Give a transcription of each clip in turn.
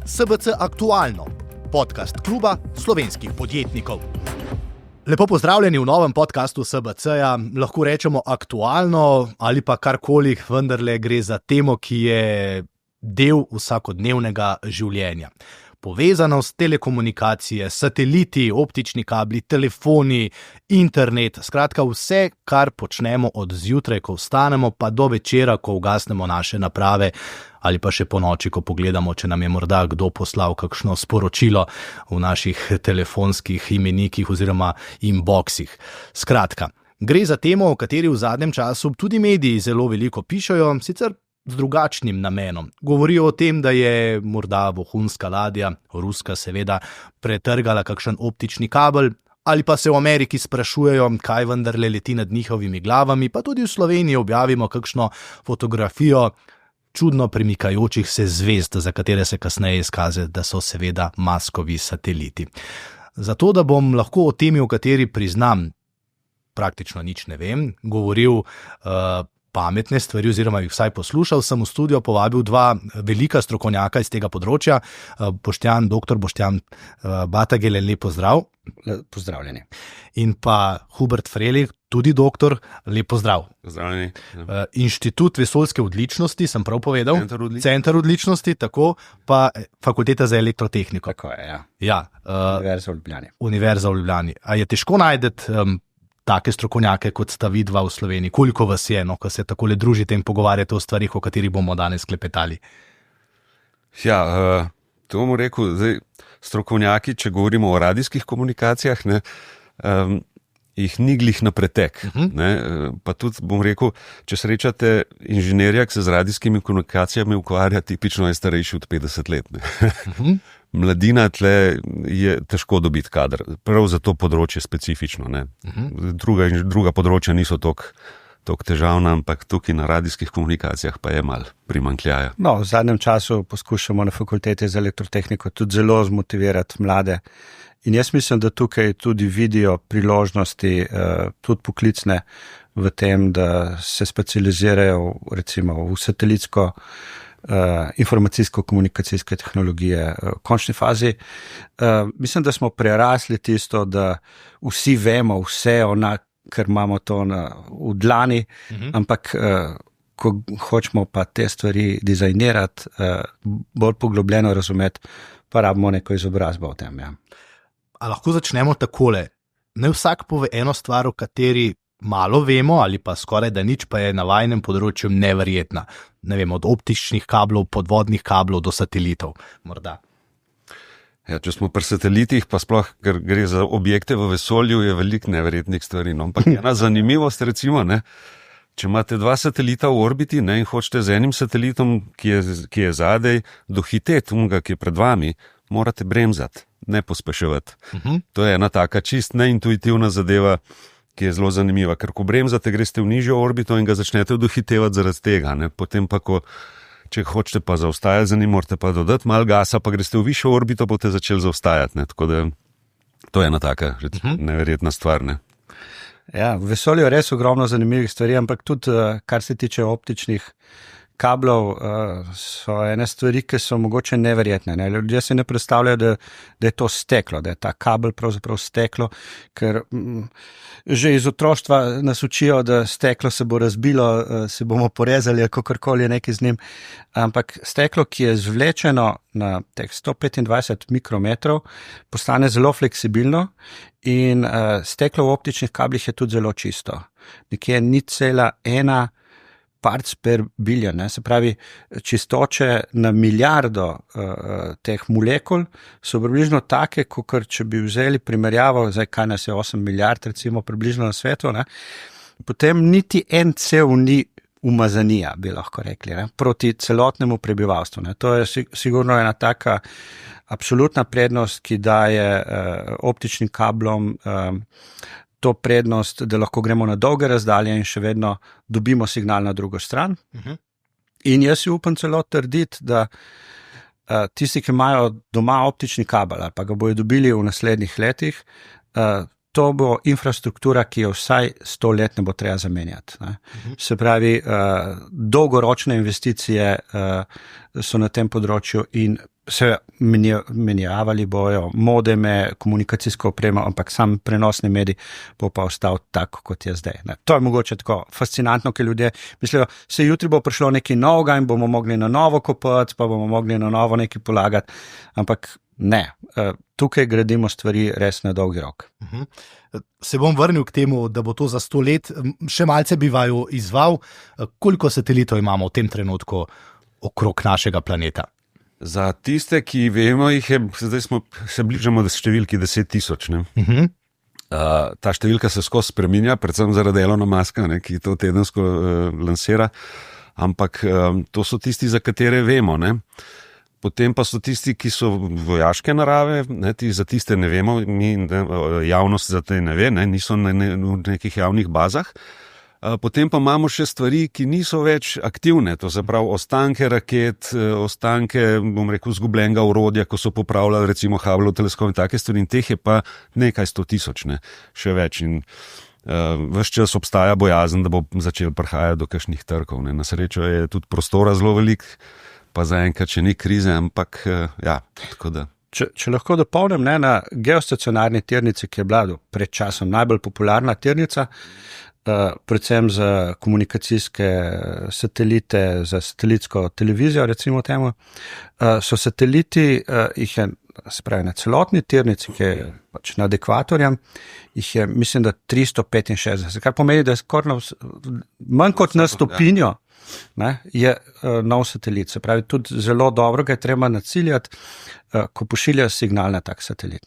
SBC Aktualno, podcast kluba slovenskih podjetnikov. Lepo pozdravljeni v novem podcastu SBC-ja, lahko rečemo aktualno ali pa karkoli, vendarle gre za temo, ki je del vsakodnevnega življenja. Povezanost, telekomunikacije, sateliti, optični kabli, telefoni, internet, skratka vse, kar počnemo od zjutraj, ko vstanemo, pa do večera, ko ugasnemo naše naprave ali pa še po noči, ko pogledamo, če nam je morda kdo poslal kakšno sporočilo v naših telefonskih imenikih oziroma inboxih. Skratka, gre za temo, o kateri v zadnjem času tudi mediji zelo veliko pišejo, sicer z drugačnim namenom. Govorijo o tem, da je morda vohunska ladja, ruska seveda, pretrgala kakšen optični kabel, ali pa se v Ameriki sprašujejo, kaj vendarle leti nad njihovimi glavami, pa tudi v Sloveniji objavimo kakšno fotografijo čudno premikajočih se zvezd, za katere se kasneje izkaže, da so seveda Muskovi sateliti. Zato, da bom lahko o temi, o kateri priznam, praktično nič ne vem, govoril pametne stvari oziroma jih vsaj poslušal, sem v studio povabil dva velika strokovnjaka iz tega področja, dr. Boštjan Batagel, lep pozdrav. Pozdravljeni. In pa Hubert Frelih, tudi doktor, lep pozdrav. Pozdravljeni. Inštitut vesoljske odličnosti, sem prav povedal? Center odličnosti, tako, pa Fakulteta za elektrotehniko. Tako je, ja. Ja. Univerza v Ljubljani. Univerza v Ljubljani. A je težko najdeti take strokovnjake, kot sta vidva v Sloveniji? Koliko vas je, ko se takole družite in pogovarjate o stvarih, o katerih bomo danes klepetali? Ja, to bomo rekel, zdaj, strokovnjaki, če govorimo o radijskih komunikacijah, jih ni glih na pretek. Ne, pa tudi bom rekel, če srečate inženirja, ki se z radijskimi komunikacijami ukvarja, tipično je starejši od 50 let. Ne. Mladina tle je težko dobiti kader, prav za to področje specifično. Ne. Druga področja niso toliko težavna, ampak tukaj na radijskih komunikacijah pa je malo primanjkljaja. No, v zadnjem času poskušamo na Fakulteti za elektrotehniko tudi zelo zmotivirati mlade. In jaz mislim, da tukaj tudi vidijo priložnosti, tudi poklicne, v tem, da se specializirajo recimo v satelitsko informacijsko-komunikacijske tehnologije v končni fazi. Mislim, da smo prerasli tisto, da vsi vemo vse ker imamo to v dlani, ampak ko hočemo pa te stvari dizajnirati, bolj poglobljeno razumeti, pa rabimo neko izobrazbo o tem. Ja. A lahko začnemo takole? Ne vsak pove eno stvar, o kateri malo vemo ali pa skoraj da nič, pa je na vajnem področju neverjetna. Ne vem, od optičnih kablov, podvodnih kablov do satelitov, morda. Ja, če smo pri satelitih, pa sploh, ker gre za objekte v vesolju, je veliko neverjetnih stvari. No, ampak ena zanimivost, recimo, ne, če imate dva satelita v orbiti, ne, in hočete z enim satelitom, ki je zadej, dohiteti unga, ki je pred vami, morate bremzati, ne pospeševati. To je ena taka čist neintuitivna zadeva, ki je zelo zanimiva, ker ko bremzate, greste v nižjo orbito in ga začnete dohitevati zaradi tega. Ne. Potem pa, če hočete pa zaostajati za njim, morate pa dodati malo gasa, pa greste v višjo orbito, boste začeli zaostajati. Ne. Tako da to je ena taka neverjetna stvar. Ne. Ja, v vesolju je res ogromno zanimivih stvari, ampak tudi kar se tiče optičnih kablov, so ene stvari, ki so mogoče neverjetne. Ne? Ljudje se ne predstavljajo, da je to steklo, da je ta kabel pravzaprav steklo, ker že iz otroštva nas učijo, da steklo se bo razbilo, se bomo porezali, kakorkoli je nekaj z njim, ampak steklo, ki je zvlečeno na teh 125 mikrometrov, postane zelo fleksibilno in steklo v optičnih kablih je tudi zelo čisto. Nekje 0,1 parts per billion, ne? Se pravi, čistoče na milijardo teh molekul so približno take, kot če bi vzeli primerjavo, zdaj kaj nas je 8 milijard recimo približno na svetu, ne? Potem niti en cev ni umazanija, bi lahko rekli, ne? Proti celotnemu prebivalstvu. Ne? To je sigurno ena taka absolutna prednost, ki daje optičnim kablom to prednost, da lahko gremo na dolge razdalje in še vedno dobimo signal na drugo stran. In jaz si upam celo trditi, da tisti, ki imajo doma optični kabel, ali pa ga bojo dobili v naslednjih letih, to bo infrastruktura, ki jo vsaj 100 let ne bo treba zamenjati. Ne. Se pravi, dolgoročne investicije so na tem področju in se menjavali bojo modeme, komunikacijsko opremo, ampak sam prenosni medij bo pa ostal tako, kot je zdaj. Ne. To je mogoče tako fascinantno, ker ljudje mislijo, se jutri bo prišlo nekaj novega in bomo mogli na novo kopati, pa bomo mogli na novo nekaj polagati, ampak ne, tukaj gradimo stvari res na dolgi rok. Se bom vrnil k temu, da bo to za 100 let, še malce bi vaju izval. Koliko satelitov imamo v tem trenutku okrog našega planeta? Za tiste, ki vemo, zdaj se bližamo številki 10.000. Ta številka se skozi spreminja, predvsem zaradi Elona Muska, ki to tedensko lansira, ampak to so tisti, za katere vemo. Ne? Potem pa so tisti, ki so vojaške narave, za tiste ne vemo, javnost za te ne ve, niso v nekih javnih bazah. Potem pa imamo še stvari, ki niso več aktivne, to se pravi ostanke raket, ostanke, zgubljenega orodja, ko so popravljali recimo Hubbleov teleskop in take stvari, in teh je pa nekaj 100.000, še več. In ves čas obstaja bojazen, da bo začel prihajati do kakšnih trkov. Na srečo je tudi prostora zelo velik, pa zaenkrat še ni krize, ampak ja, tako da. Če lahko dopolnim, na geostacionarni tirnici, ki je bila pred časom najbolj popularna tirnica, predvsem za komunikacijske satelite, za satelitsko televizijo, recimo temu, so sateliti, jih je, se pravi, na celotni tirnici, ki je pač nad ekvatorjem, jih je, mislim, da 365, kar pomeni, da je manj kot na stopinjo, je nov satelit. Se pravi, tudi zelo dobro ga je treba naciljati, ko pošilja signal na tak satelit.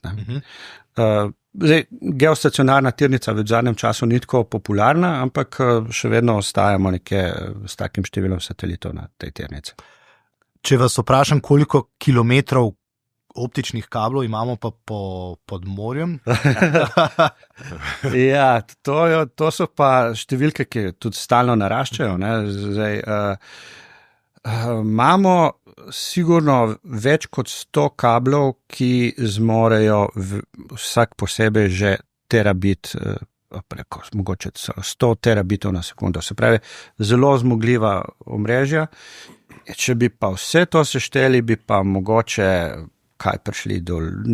Zdaj, geostacionarna tirnica v zadnjem času ni tako popularna, ampak še vedno ostajamo nekje s takim številom satelitov na tej tirnici. Če vas vprašam, koliko kilometrov optičnih kablov imamo pa pod morjem? Ja, to so pa številke, ki tudi stalno naraščajo. Zdaj, imamo sigurno več kot 100 kablov, ki zmorejo vsak posebej že terabit, preko mogoče 100 terabitov na sekundo. Se pravi, zelo zmogljiva omrežja. Če bi pa vse to sešteli, bi pa mogoče prišli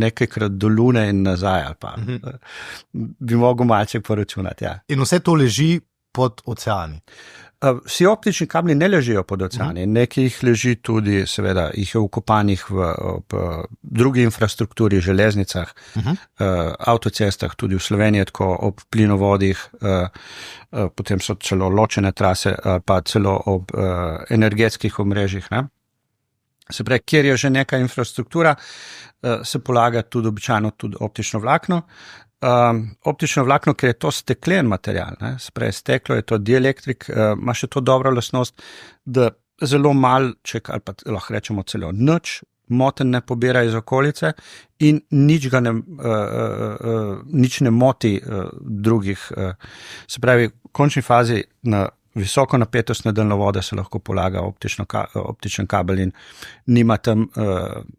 nekajkrat do Lune in nazaj, ali pa bi mogel malce poračunati. Ja. In vse to leži pod oceani? Vsi optični kabli ne ležijo pod oceani, nekaj jih leži tudi, seveda, jih je vkopanih v drugi infrastrukturi, železnicah, avtocestah, tudi v Sloveniji, tako ob plinovodih, potem so celo ločene trase, pa celo ob energetskih omrežjih. Se pravi, kjer je že neka infrastruktura, se polaga tudi običajno tudi optično vlakno. Optično vlakno, ker je to steklen material, se pravi, steklo je to dielektrik, ima še to dobro lastnost, da zelo malček, ali pa lahko rečemo celo nič, moten ne pobira iz okolice in nič ne moti drugih. Se pravi, v končni fazi na visoko napetostne daljnovode se lahko polaga optičen kabel in nima tam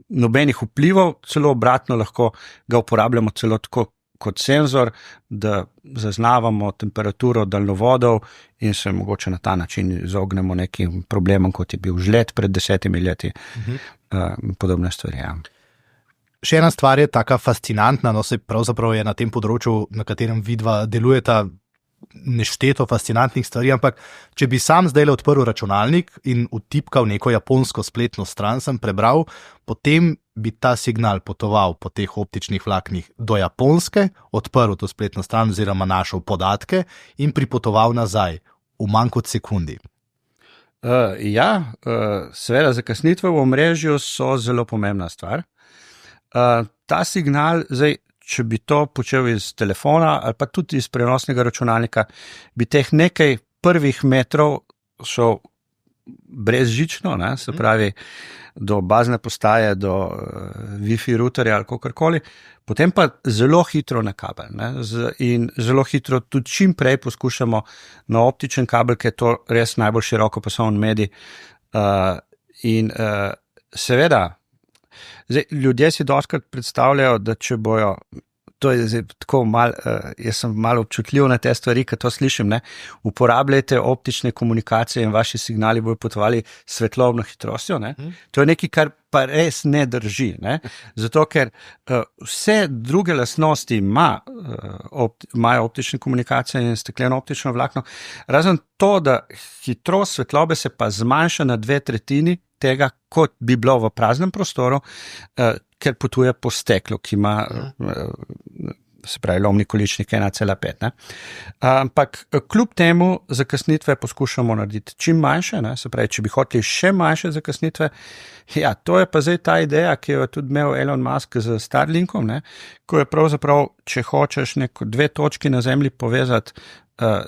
nobenih vplivov, celo obratno lahko ga uporabljamo celo tako kot senzor, da zaznavamo temperaturo daljnovodov in se mogoče na ta način izognemo nekim problemom, kot je bil žled pred 10 leti, podobne stvari. Ja. Še ena stvar je taka fascinantna, se pravzaprav je na tem področju, na katerem vidva delujeta, nešteto fascinantnih stvari, ampak če bi sam zdaj odprl računalnik in vtipkal neko japonsko spletno stran, sem prebral, potem bi ta signal potoval po teh optičnih vlaknih do Japonske, odprl to spletno stran oziroma našel podatke in pripotoval nazaj v manj kot sekundi. Seveda, zakasnitve v omrežju so zelo pomembna stvar. Ta signal, zdaj, če bi to počel iz telefona ali pa tudi iz prenosnega računalnika, bi teh nekaj prvih metrov šel brezžično, se pravi do bazne postaje, do Wi-Fi routerja ali kakorkoli, potem pa zelo hitro na kabel. In zelo hitro tudi čim prej poskušamo na optičen kabel, ker je to res najbolj širokopasovni medij. In seveda, zdaj, ljudje si dostikrat predstavljajo, da če bojo to je zdaj tako malo, jaz sem malo občutljiv na te stvari, ko to slišim, ne, uporabljajte optične komunikacije in vaši signali bojo potovali s svetlobno hitrostjo, ne. To je nekaj, kar pa res ne drži, ne, zato ker vse druge lastnosti imajo optične komunikacije in stekleno optično vlakno, razen to, da hitrost svetlobe se pa zmanjša na 2/3 tega, kot bi bilo v praznem prostoru, ker potuje po steklu, ki ima, se pravi, lomni količnik 1,5. Ne? Ampak kljub temu zakasnitve poskušamo narediti čim manjše, ne? Se pravi, če bi hoteli še manjše zakasnitve, ja, to je pa zdaj ta ideja, ki jo je tudi imel Elon Musk z Starlinkom, ne? Ko je pravzaprav, če hočeš dve točki na Zemlji povezati,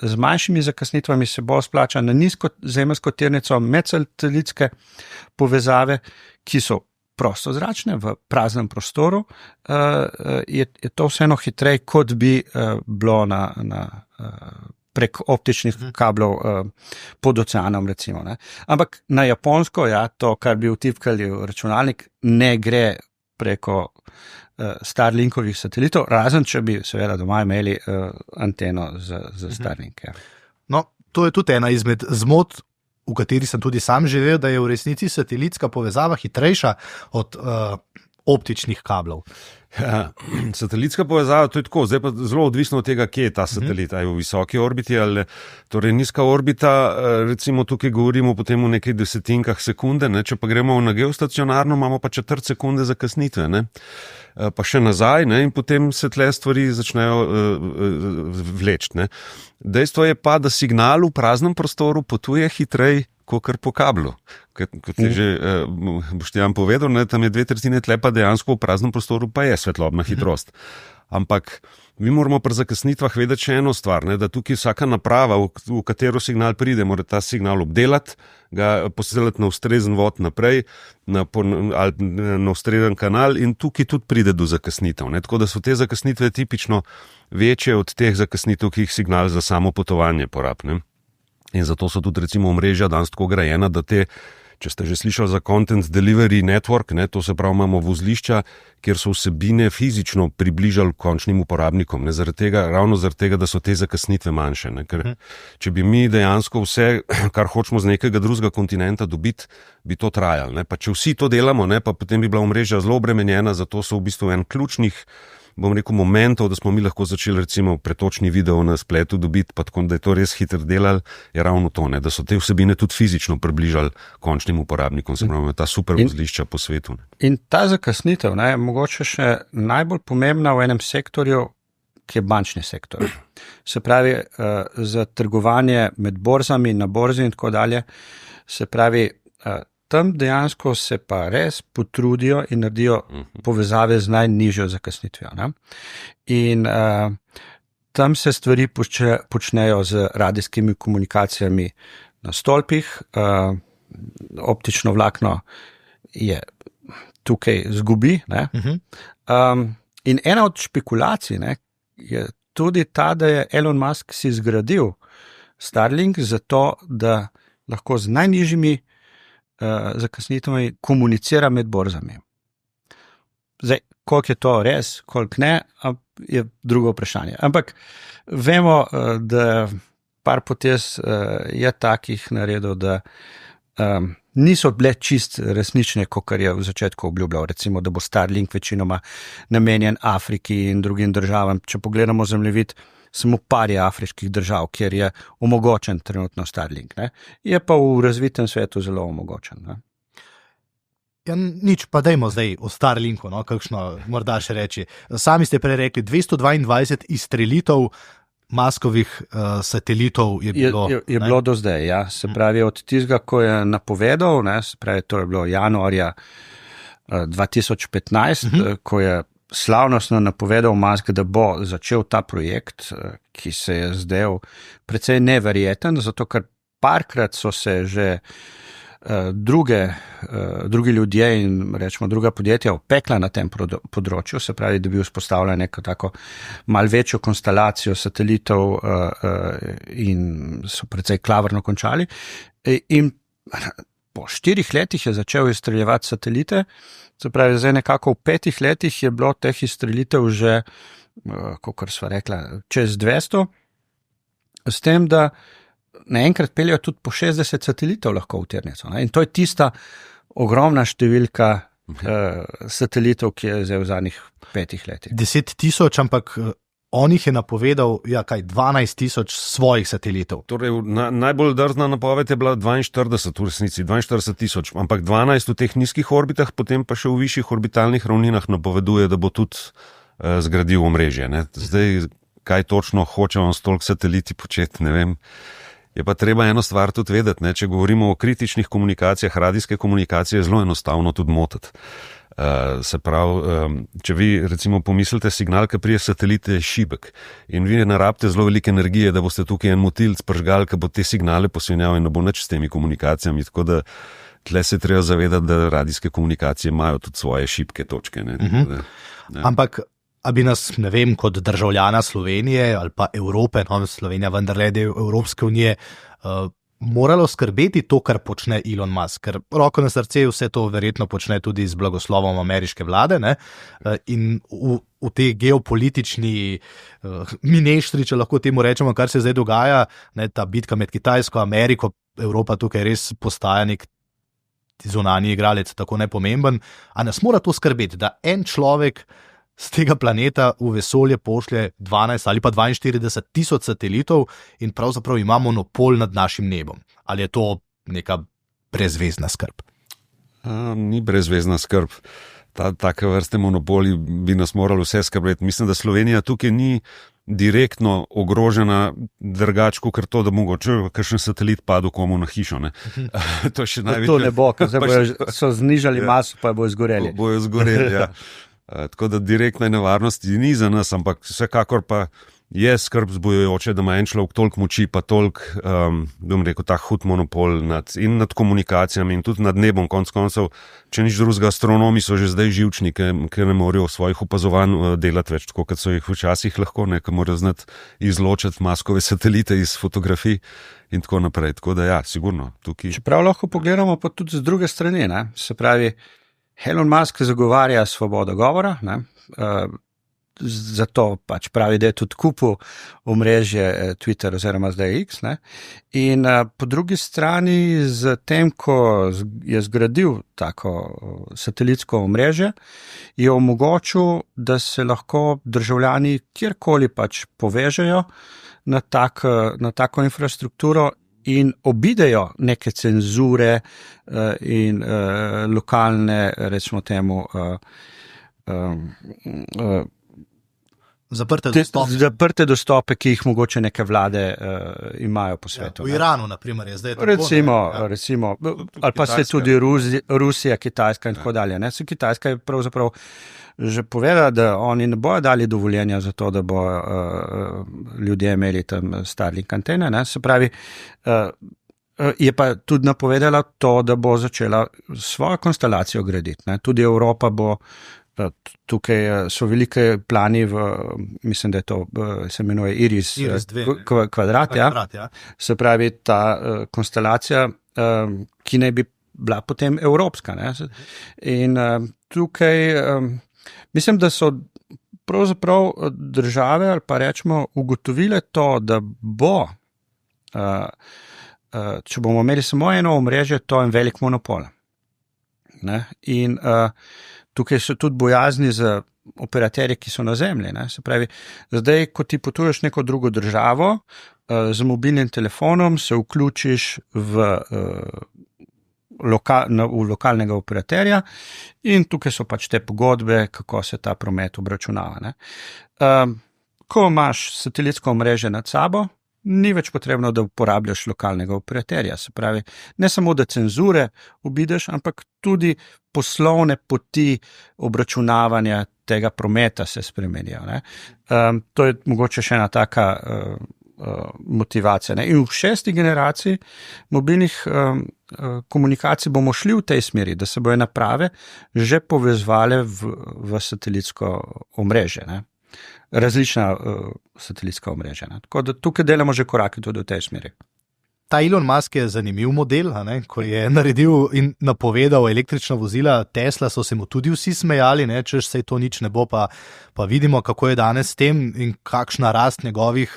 z manjšimi zakasnitvami se bolj splača na nizko zemeljsko tirnico medsatelitske povezave, ki so prostozračne v praznem prostoru, je to vseeno hitrej, kot bi bilo prek optičnih kablov pod oceanom, recimo. Ne. Ampak na Japonsko, ja, to, kar bi vtipkali v računalnik, ne gre preko Starlinkovih satelitov, razen če bi seveda doma imeli anteno za Starlink. Ja. No, to je tudi ena izmed zmot, v kateri sem tudi sam živel, da je v resnici satelitska povezava hitrejša od optičnih kablov. Ja, satelitska povezava, to je tako, zdaj pa zelo odvisno od tega, kje je ta satelit, ali v visoki orbiti, ali torej nizka orbita, recimo tukaj govorimo potem o nekaj desetinkah sekunde, ne? Če pa gremo na geostacionarno, imamo pa 1/4 sekunde zakasnitve, ne? Pa še nazaj, ne? In potem se tle stvari začnejo vleči. Ne? Dejstvo je pa, da signal v praznem prostoru potuje hitrej, kakor po kablu. Kot je že Boštjan povedal, ne, tam je 2/3 tle pa dejansko v praznem prostoru pa je svetlobna hitrost. Ampak mi moramo pri zakasnitvah vedeti še eno stvar, ne, da tukaj vsaka naprava, v katero signal pride, mora ta signal obdelati, ga poslati na ustrezen vod naprej, ali na ustrezen kanal in tukaj tudi pride do zakasnitev. Ne. Tako da so te zakasnitve tipično večje od teh zakasnitev, ki jih signal za samo potovanje porabne. In zato so tudi recimo omrežja danes tako grajena, da te, če ste že slišali za Content Delivery Network, ne, to se pravi, imamo vozlišča, kjer so vsebine fizično približali končnim uporabnikom, ne, ravno zaradi tega, da so te zakasnitve manjše. Ne, ker če bi mi dejansko vse, kar hočemo z nekega drugega kontinenta dobiti, bi to trajalo. Ne. Pa če vsi to delamo, ne, pa potem bi bila omrežja zelo obremenjena, zato so v bistvu en ključnih, bom rekel, momentov, da smo mi lahko začeli recimo pretočni video na spletu dobiti, pa tako, da je to res hitro delali, je ravno to, ne, da so te vsebine tudi fizično približali končnim uporabnikom, se pravi, ta super vozlišča po svetu. Ne. In ta zakasnitev, ne, mogoče še najbolj pomembna v enem sektorju, ki je bančni sektor. Se pravi, za trgovanje med borzami, na borzi in tako dalje, se pravi, tam dejansko se pa res potrudijo in naredijo povezave z najnižjo zakasnitvijo. Ne? In tam se stvari počnejo z radijskimi komunikacijami na stolpih, optično vlakno je tukaj zgubi. Ne? In ena od špekulacij, ne, je tudi ta, da je Elon Musk si zgradil Starlink zato, da lahko z najnižjimi zakasnitvami komunicira med borzami. Zdaj, koliko je to res, koliko ne, je drugo vprašanje. Ampak vemo, da par potez je takih naredil, da niso bile čist resnične, kot je v začetku obljubljal. Recimo, da bo Starlink večinoma namenjen Afriki in drugim državam. Če pogledamo zemljevid, samo par je afriških držav, kjer je omogočen trenutno Starlink. Ne? Je pa v razvitem svetu zelo omogočen. Ne? Ja, nič, pa dajmo zdaj o Starlinku, no, kakšno morda še reči. Sami ste prej rekli, 222 izstrelitev Muskovih satelitov je bilo. Je bilo do zdaj, ja. Se pravi, od tistega, ko je napovedal, ne, se pravi, to je bilo januarja 2015, ko je slavnostno napovedal Musk, da bo začel ta projekt, ki se je zdel precej neverjeten, zato ker parkrat so se že drugi ljudje in rečemo druga podjetja opekla na tem področju, se pravi, da bi vzpostavila neko tako malo večjo konstelacijo satelitov in so precej klavrno končali. In po 4 letih je začel izstreljevati satelite, se pravi, zdaj nekako v 5 letih je bilo teh izstrelitev že, kakor sva rekla, čez 200, s tem, da naenkrat peljajo tudi po 60 satelitov lahko v tirnico. In to je tista ogromna številka satelitov, ki je zdaj v zadnjih 5 letih. 10 tisoč, ampak on jih je napovedal, 12 tisoč svojih satelitov. Torej, najbolj drzna napoved je bila 42 v resnici, 42 tisoč, ampak 12 v teh nizkih orbitah, potem pa še v višjih orbitalnih ravninah napoveduje, da bo tudi zgradil omrežje. Ne? Zdaj, kaj točno hoče on s toliko sateliti početi, ne vem. Je pa treba eno stvar tudi vedeti, ne? Če govorimo o kritičnih komunikacijah, radijske komunikacije je zelo enostavno tudi motiti. Se pravi, če vi recimo pomislite, signal, ki prije satelite je šibek in vi ne rabite zelo velike energije, da boste tukaj en motilc pržgal, ki bo te signale posvinjal in ne bo nič s temi komunikacijami, tako da tle se treba zavedati, da radijske komunikacije imajo tudi svoje šibke točke. Ne? Ampak a bi nas, ne vem, kot državljana Slovenije ali pa Evrope, Slovenija vendarle del Evropske unije, moralo skrbeti to, kar počne Elon Musk, ker roko na srce vse to verjetno počne tudi z blagoslovom ameriške vlade, ne? In v tej geopolitični mineštri, če lahko temu rečemo, kar se zdaj dogaja, ne, ta bitka med Kitajsko, Ameriko, Evropa tukaj res postaja nek zunanji igralec, tako nepomemben, a nas mora to skrbeti, da en človek z tega planeta v vesolje pošlje 12 ali pa 42 tisoč satelitov in pravzaprav ima monopol nad našim nebom. Ali je to neka brezvezna skrb? Ni brezvezna skrb. Take vrste monopoli bi nas morali vse skrbeti. Mislim, da Slovenija tukaj ni direktno ogrožena drugačko, ker to, da mogoče kakšen satelit padel komu na hišo. Ne? To še največje. To ne bo, ker so znižali maso, pa bojo zgoreli. Bojo zgoreli, ja. Tako da direktne nevarnosti ni za nas, ampak vsekakor pa je skrb zbujajoče, da ima en človek toliko moči, pa toliko, bom rekel, ta hud monopol nad komunikacijami in tudi nad nebom, konec koncev, če nič drugega, astronomi so že zdaj živčni, ker ne morejo svojih opazovanj delati več, tako kot so jih včasih lahko, ker morajo znati izločiti Muskove satelite iz fotografij in tako naprej. Tako da ja, sigurno. Tukaj... Čeprav lahko pogledamo pa tudi z druge strani, ne? Se pravi, Elon Musk zagovarja svobodo govora, ne? Zato pač pravi, da je tudi kupil omrežje Twitter oziroma zdaj X. Ne? In po drugi strani, z tem, ko je zgradil tako satelitsko omrežje, je omogočil, da se lahko državljani kjerkoli pač povežejo na tako infrastrukturo in obidejo neke cenzure in lokalne, rečemo temu, zaprte dostope, ki jih mogoče neke vlade imajo po svetu. V Iranu, na primer, je zdaj tako. Recimo, ali pa se tudi Rusija, Kitajska in tako dalje. Kitajska je pravzaprav že povedala, da oni ne bojo dali dovoljenja za to, da bo ljudje imeli tam Starlink antene. Ne? Se pravi, je pa tudi napovedala to, da bo začela svojo konstelacijo graditi. Ne? Tudi Evropa bo, tukaj so velike plani mislim, da je to, se imenuje Iris kvadrat, ja. Se pravi, ta konstelacija, ki naj bi bila potem evropska. Ne? In tukaj mislim, da so pravzaprav države ali pa rečemo ugotovile to, da bo, če bomo imeli samo eno omrežje, to je en velik monopol. Ne? In tukaj so tudi bojazni za operaterje, ki so na zemlji. Ne? Se pravi, zdaj, ko ti potuješ neko drugo državo, z mobilnim telefonom se vključiš v lokalnega operaterja in tukaj so pač te pogodbe, kako se ta promet obračunava. Ne? Ko imaš satelitsko omrežje nad sabo, ni več potrebno, da uporabljaš lokalnega operaterja. Se pravi, ne samo, da cenzure obideš, ampak tudi poslovne poti obračunavanja tega prometa se spremenijo. Ne? To je mogoče še ena taka motivacija. Ne? In v 6. generaciji mobilnih komunikacij bomo šli v tej smeri, da se bojo naprave že povezvale v satelitsko omrežje. Ne? Različna satelitska omrežja. Tako da tukaj delamo že korake tudi v tej smeri. ta Elon Musk je zanimiv model, ko je naredil in napovedal električna vozila Tesla, so se mu tudi vsi smejali, češ se to nič ne bo, pa vidimo, kako je danes s tem in kakšna rast njegovih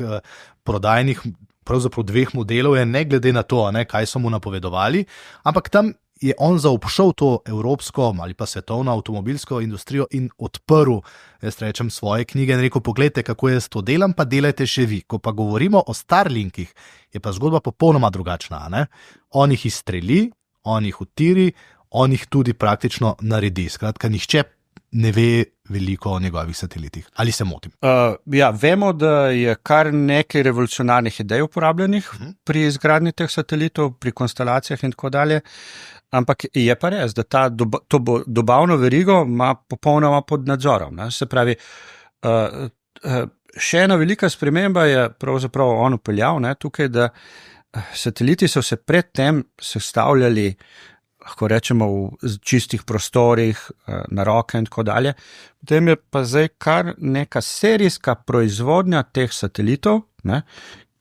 prodajnih, pravzaprav 2 modelov je, ne glede na to, kaj so mu napovedovali, ampak tam je on zaobšel to evropsko ali pa svetovno avtomobilsko industrijo in odprl, jaz rečem, svoje knjige in rekel, poglejte, kako jaz to delam, pa delajte še vi. Ko pa govorimo o Starlinkih, je pa zgodba popolnoma drugačna. On jih izstreli, on jih utiri, on jih tudi praktično naredi. Skratka, nihče ne ve veliko o njegovih satelitih. Ali se motim? Vemo, da je kar nekaj revolucionarnih idej uporabljenih pri izgradnji teh satelitov, pri konstelacijah in tako dalje. Ampak je pa res, da to dobavno verigo ima popolnoma pod nadzorom. Se pravi, še ena velika sprememba je pravzaprav on upeljal tukaj, da sateliti so se predtem sestavljali, lahko rečemo, v čistih prostorih, na roke in tako dalje. Potem je pa zdaj kar neka serijska proizvodnja teh satelitov,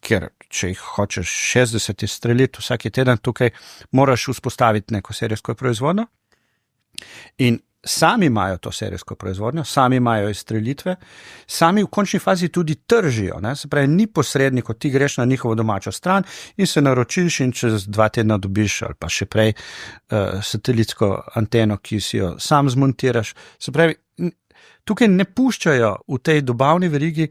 ker če jih hočeš 60 izstreliti vsaki teden, tukaj moraš vzpostaviti neko serijsko proizvodnjo. In sami imajo to serijsko proizvodnjo, sami imajo izstrelitve, sami v končni fazi tudi tržijo. Se pravi, ni posrednikov, ti greš na njihovo domačo stran in se naročiš in čez 2 tedna dobiš ali pa še prej satelitsko anteno, ki si jo sam zmontiraš. Se pravi, tukaj ne puščajo v tej dobavni verigi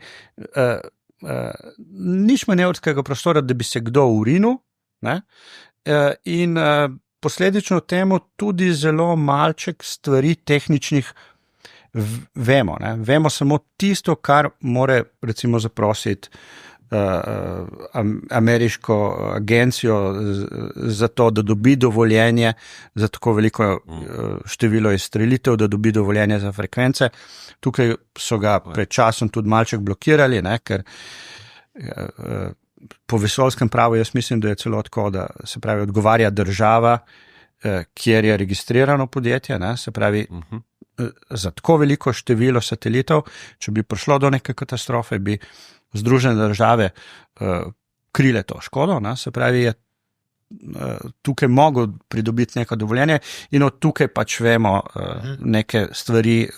nič manevrskega prostora, da bi se kdo urinil, in posledično temu tudi zelo malček stvari tehničnih vemo. Vemo samo tisto, kar more recimo zaprositi ameriško agencijo za to, da dobi dovoljenje za tako veliko število izstrelitev, da dobi dovoljenje za frekvence. Tukaj so ga pred časom tudi malček blokirali, ker po vesoljskem pravu jaz mislim, da je celo tako, da se pravi odgovarja država, kjer je registrirano podjetje, se pravi za tako veliko število satelitov, če bi prišlo do neke katastrofe, bi Združene države krile to škodo, se pravi, je tukaj mogel pridobiti neko dovoljenje in od tukaj pač vemo neke stvari,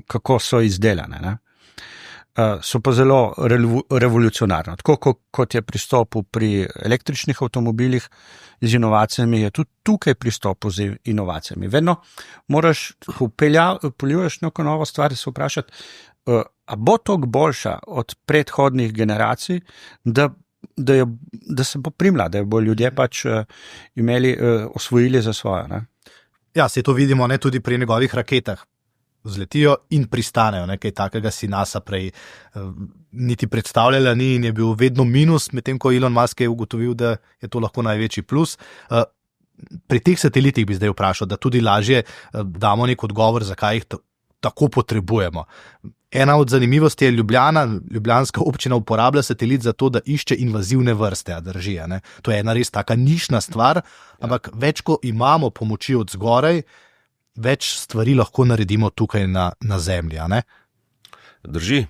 kako so izdelane. So pa zelo revolucionarno. Tako kot je pristopil pri električnih avtomobilih z inovacijami, je tudi tukaj pristopil z inovacijami. Vedno moraš, ko vpeljuješ neko novo stvar, se vprašati, a bo toliko boljša od predhodnih generacij, da se bo primla, da bo ljudje pač osvojili za svojo. Ja, se to vidimo tudi pri njegovih raketah. Zletijo in pristanejo, kaj takega si NASA prej niti predstavljala ni in je bil vedno minus, medtem ko Elon Musk je ugotovil, da je to lahko največji plus. Pri teh satelitih bi zdaj vprašal, da tudi lažje damo nek odgovor, zakaj jih tako potrebujemo. Ena od zanimivosti je ljubljanska občina uporablja satelit za to, da išče invazivne vrste, drži. To je ena res taka nišna stvar, ampak več ko imamo pomoči od zgoraj, več stvari lahko naredimo tukaj na zemlji, Drži.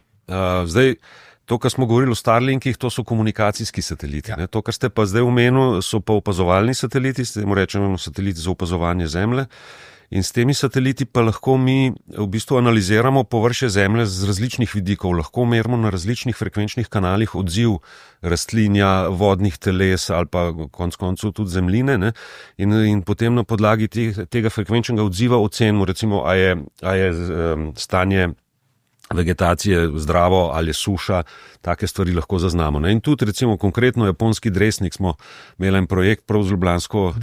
Zdaj, to, kar smo govorili o Starlinkih, to so komunikacijski sateliti. To, kar ste pa zdaj omenili, so pa opazovalni sateliti, s tem rečemo sateliti za opazovanje zemlje. In s temi sateliti pa lahko mi v bistvu analiziramo površje zemlje z različnih vidikov, lahko merimo na različnih frekvenčnih kanalih odziv rastlinja, vodnih teles ali pa konec koncev tudi zemljine, in potem na podlagi tega frekvenčnega odziva ocenimo, recimo, a je stanje vegetacije zdravo ali je suša, take stvari lahko zaznamo. In tudi recimo konkretno japonski Dresnik smo imeli en projekt prav z ljubljansko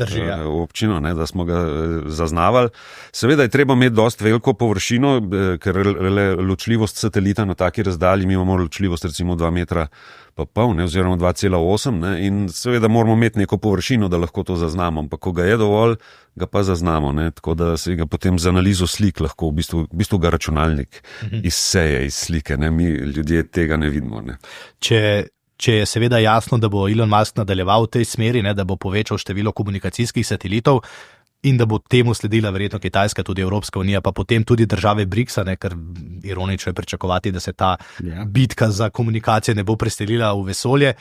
občino, da smo ga zaznavali. Seveda je treba imeti dosti veliko površino, ker ločljivost satelita na taki razdalji, mi imamo ločljivost recimo 2 metra pa pol, oziroma 2,8, in seveda moramo imeti neko površino, da lahko to zaznamo, ampak ko ga je dovolj, ga pa zaznamo, tako da se ga potem z analizo slik lahko, v bistvu ga računalnik izseje iz slike, mi ljudje tega ne vidimo. Če je seveda jasno, da bo Elon Musk nadaljeval v tej smeri, da bo povečal število komunikacijskih satelitov in da bo temu sledila verjetno Kitajska, tudi Evropska unija, pa potem tudi države BRICS-a, ker ironično je pričakovati, da se ta bitka za komunikacije ne bo preselila v vesolje.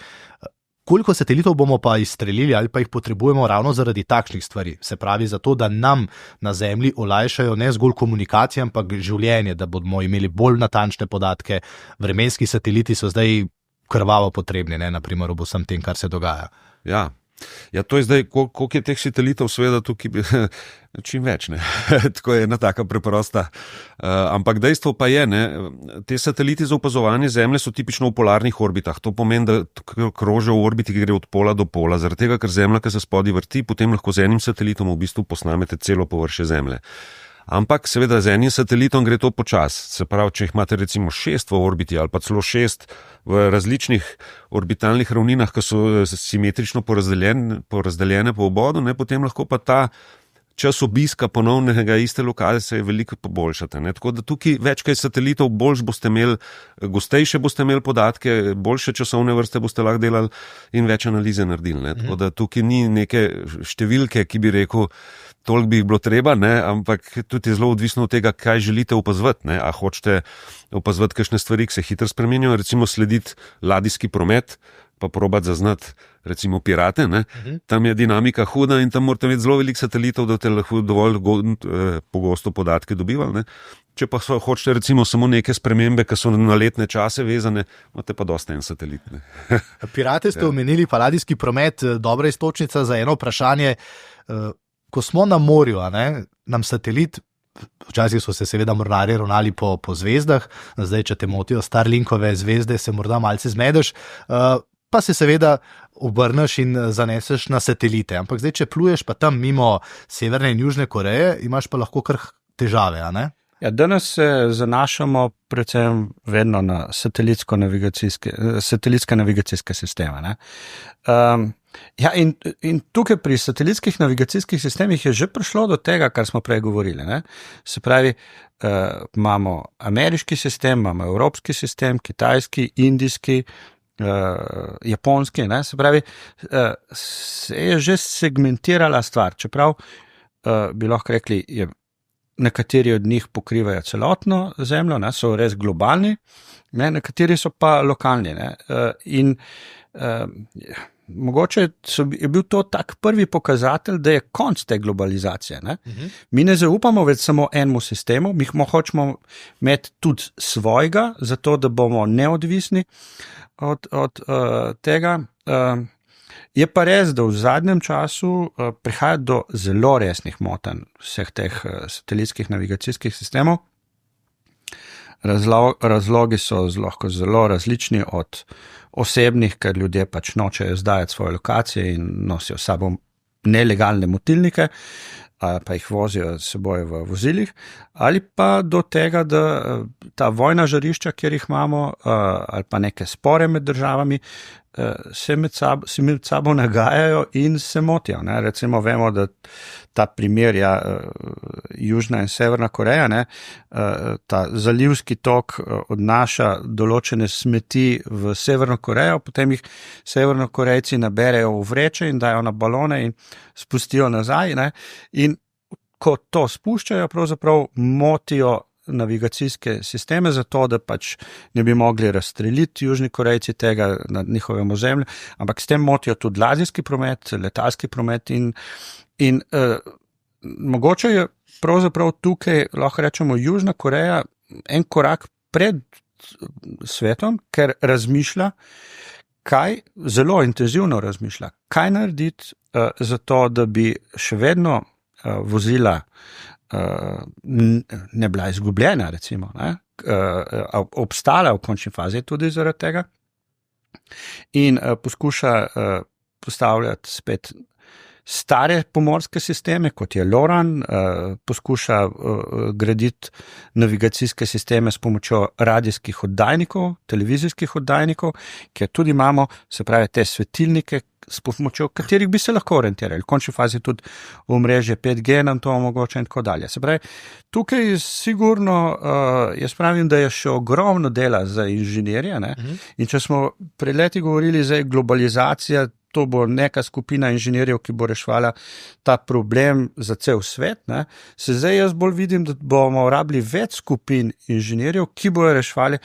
Koliko satelitov bomo pa izstrelili ali pa jih potrebujemo ravno zaradi takšnih stvari? Se pravi, zato, da nam na Zemlji olajšajo ne zgolj komunikacijo, ampak življenje, da bomo imeli bolj natančne podatke. Vremenski sateliti so zdaj krvavo potrebni, ne, naprimer ob vsem tem, kar se dogaja. Ja, to je zdaj, koliko je teh satelitov, seveda tukaj čim več, ne. Tako je ena taka preprosta. Ampak dejstvo pa je, ne, te sateliti za opazovanje Zemlje so tipično v polarnih orbitah. To pomeni, da krožijo v orbiti, ki gre od pola do pola, zaradi tega, ker Zemlja, ki se spodaj vrti, potem lahko z enim satelitom v bistvu posnamete celo površje Zemlje. Ampak seveda z enim satelitom gre to počas. Se pravi, če jih imate recimo 6 v orbiti ali pa celo 6 v različnih orbitalnih ravninah, ki so simetrično porazdeljene po obodu, ne, potem lahko pa ta čas obiska ponovnega iste lokacije veliko poboljšate. Ne. Tako da tukaj več kaj satelitov, boljš boste imeli, gostejše boste imeli podatke, boljše časovne vrste boste lahko delali in več analize naredili. Ne. Tako da tukaj ni neke številke, ki bi rekel, toliko bi jih bilo treba, ne, ampak tudi je zelo odvisno od tega, kaj želite opazovati. A hočete opazovati kakšne stvari, ki se hitro spremenjajo, recimo slediti ladijski promet, pa probati zaznati recimo pirate, ne. Tam je dinamika huda in tam morate imeti zelo veliko satelitov, da te lahko dovolj pogosto podatke dobivali. Ne. Če pa hočete recimo samo neke spremembe, ki so na letne čase vezane, imate pa dosta en satelit. Ne. Pirate ste omenili, pa ladijski promet, dobra iztočnica za eno vprašanje. Ko smo na morju, nam satelit, včasih so se seveda mornarji ravnali po zvezdah, zdaj, če te motijo Starlinkove zvezde, se morda malce zmedeš, pa se seveda obrneš in zaneseš na satelite. Ampak zdaj, če pluješ pa tam mimo Severne in Južne Koreje, imaš pa lahko kar težave, a ne? Ja, danes se zanašamo predvsem vedno na satelitske navigacijske sisteme. Ne? Ja, in tukaj pri satelitskih navigacijskih sistemih je že prišlo do tega, kar smo prej govorili. Ne? Se pravi, imamo ameriški sistem, imamo evropski sistem, kitajski, indijski, japonski. Ne? Se pravi, se je že segmentirala stvar, čeprav bi lahko rekli, nekateri od njih pokrivajo celotno Zemljo, ne, so res globalni, ne, nekateri so pa lokalni. Ne, in mogoče je bil to tak prvi pokazatelj, da je konc te globalizacije. Ne. Mi ne zaupamo več samo enemu sistemu, mi hočemo imeti tudi svojega, zato da bomo neodvisni od tega. Je pa res, da v zadnjem času prihaja do zelo resnih motenj vseh teh satelitskih navigacijskih sistemov. Razlogi so lahko zelo različni, od osebnih, ker ljudje pač nočejo zdajati svoje lokacije in nosijo s sabo nelegalne motilnike, pa jih vozijo s seboj v vozilih, ali pa do tega, da ta vojna žarišča, kjer jih imamo, ali pa neke spore med državami, se med sabo nagajajo in se motijo. Ne. Recimo vemo, da ta primer, Južna in Severna Koreja, ne, ta zalivski tok odnaša določene smeti v Severno Korejo, potem jih Severnokorejci naberejo v vreče in dajo na balone in spustijo nazaj. Ne. In ko to spuščajo, pravzaprav motijo navigacijske sisteme, zato da pač ne bi mogli razstreliti Južni Korejci tega na njihovem ozemlju, ampak s tem motijo tudi ladijski promet, letalski promet in mogoče je pravzaprav tukaj, lahko rečemo, Južna Koreja en korak pred svetom, ker razmišlja, zelo intenzivno razmišlja, kaj narediti zato, da bi še vedno vozila ne bila izgubljena, recimo, ne, obstala v končni fazi tudi zaradi tega in poskuša postavljati spet stare pomorske sisteme, kot je LORAN, poskuša graditi navigacijske sisteme s pomočjo radijskih oddajnikov, televizijskih oddajnikov, kjer tudi imamo, se pravi, te svetilnike, s pomočjo katerih bi se lahko orientirali. V končni fazi tudi omrežje 5G nam to omogoča in tako dalje. Se pravi, tukaj sigurno, jaz pravim, da je še ogromno dela za inženirje, ne? In če smo pred leti govorili, zdaj globalizacija, to bo neka skupina inženirjev, ki bo reševala ta problem za cel svet, ne? Se zdaj jaz bolj vidim, da bomo rabili več skupin inženirjev, ki bojo reševali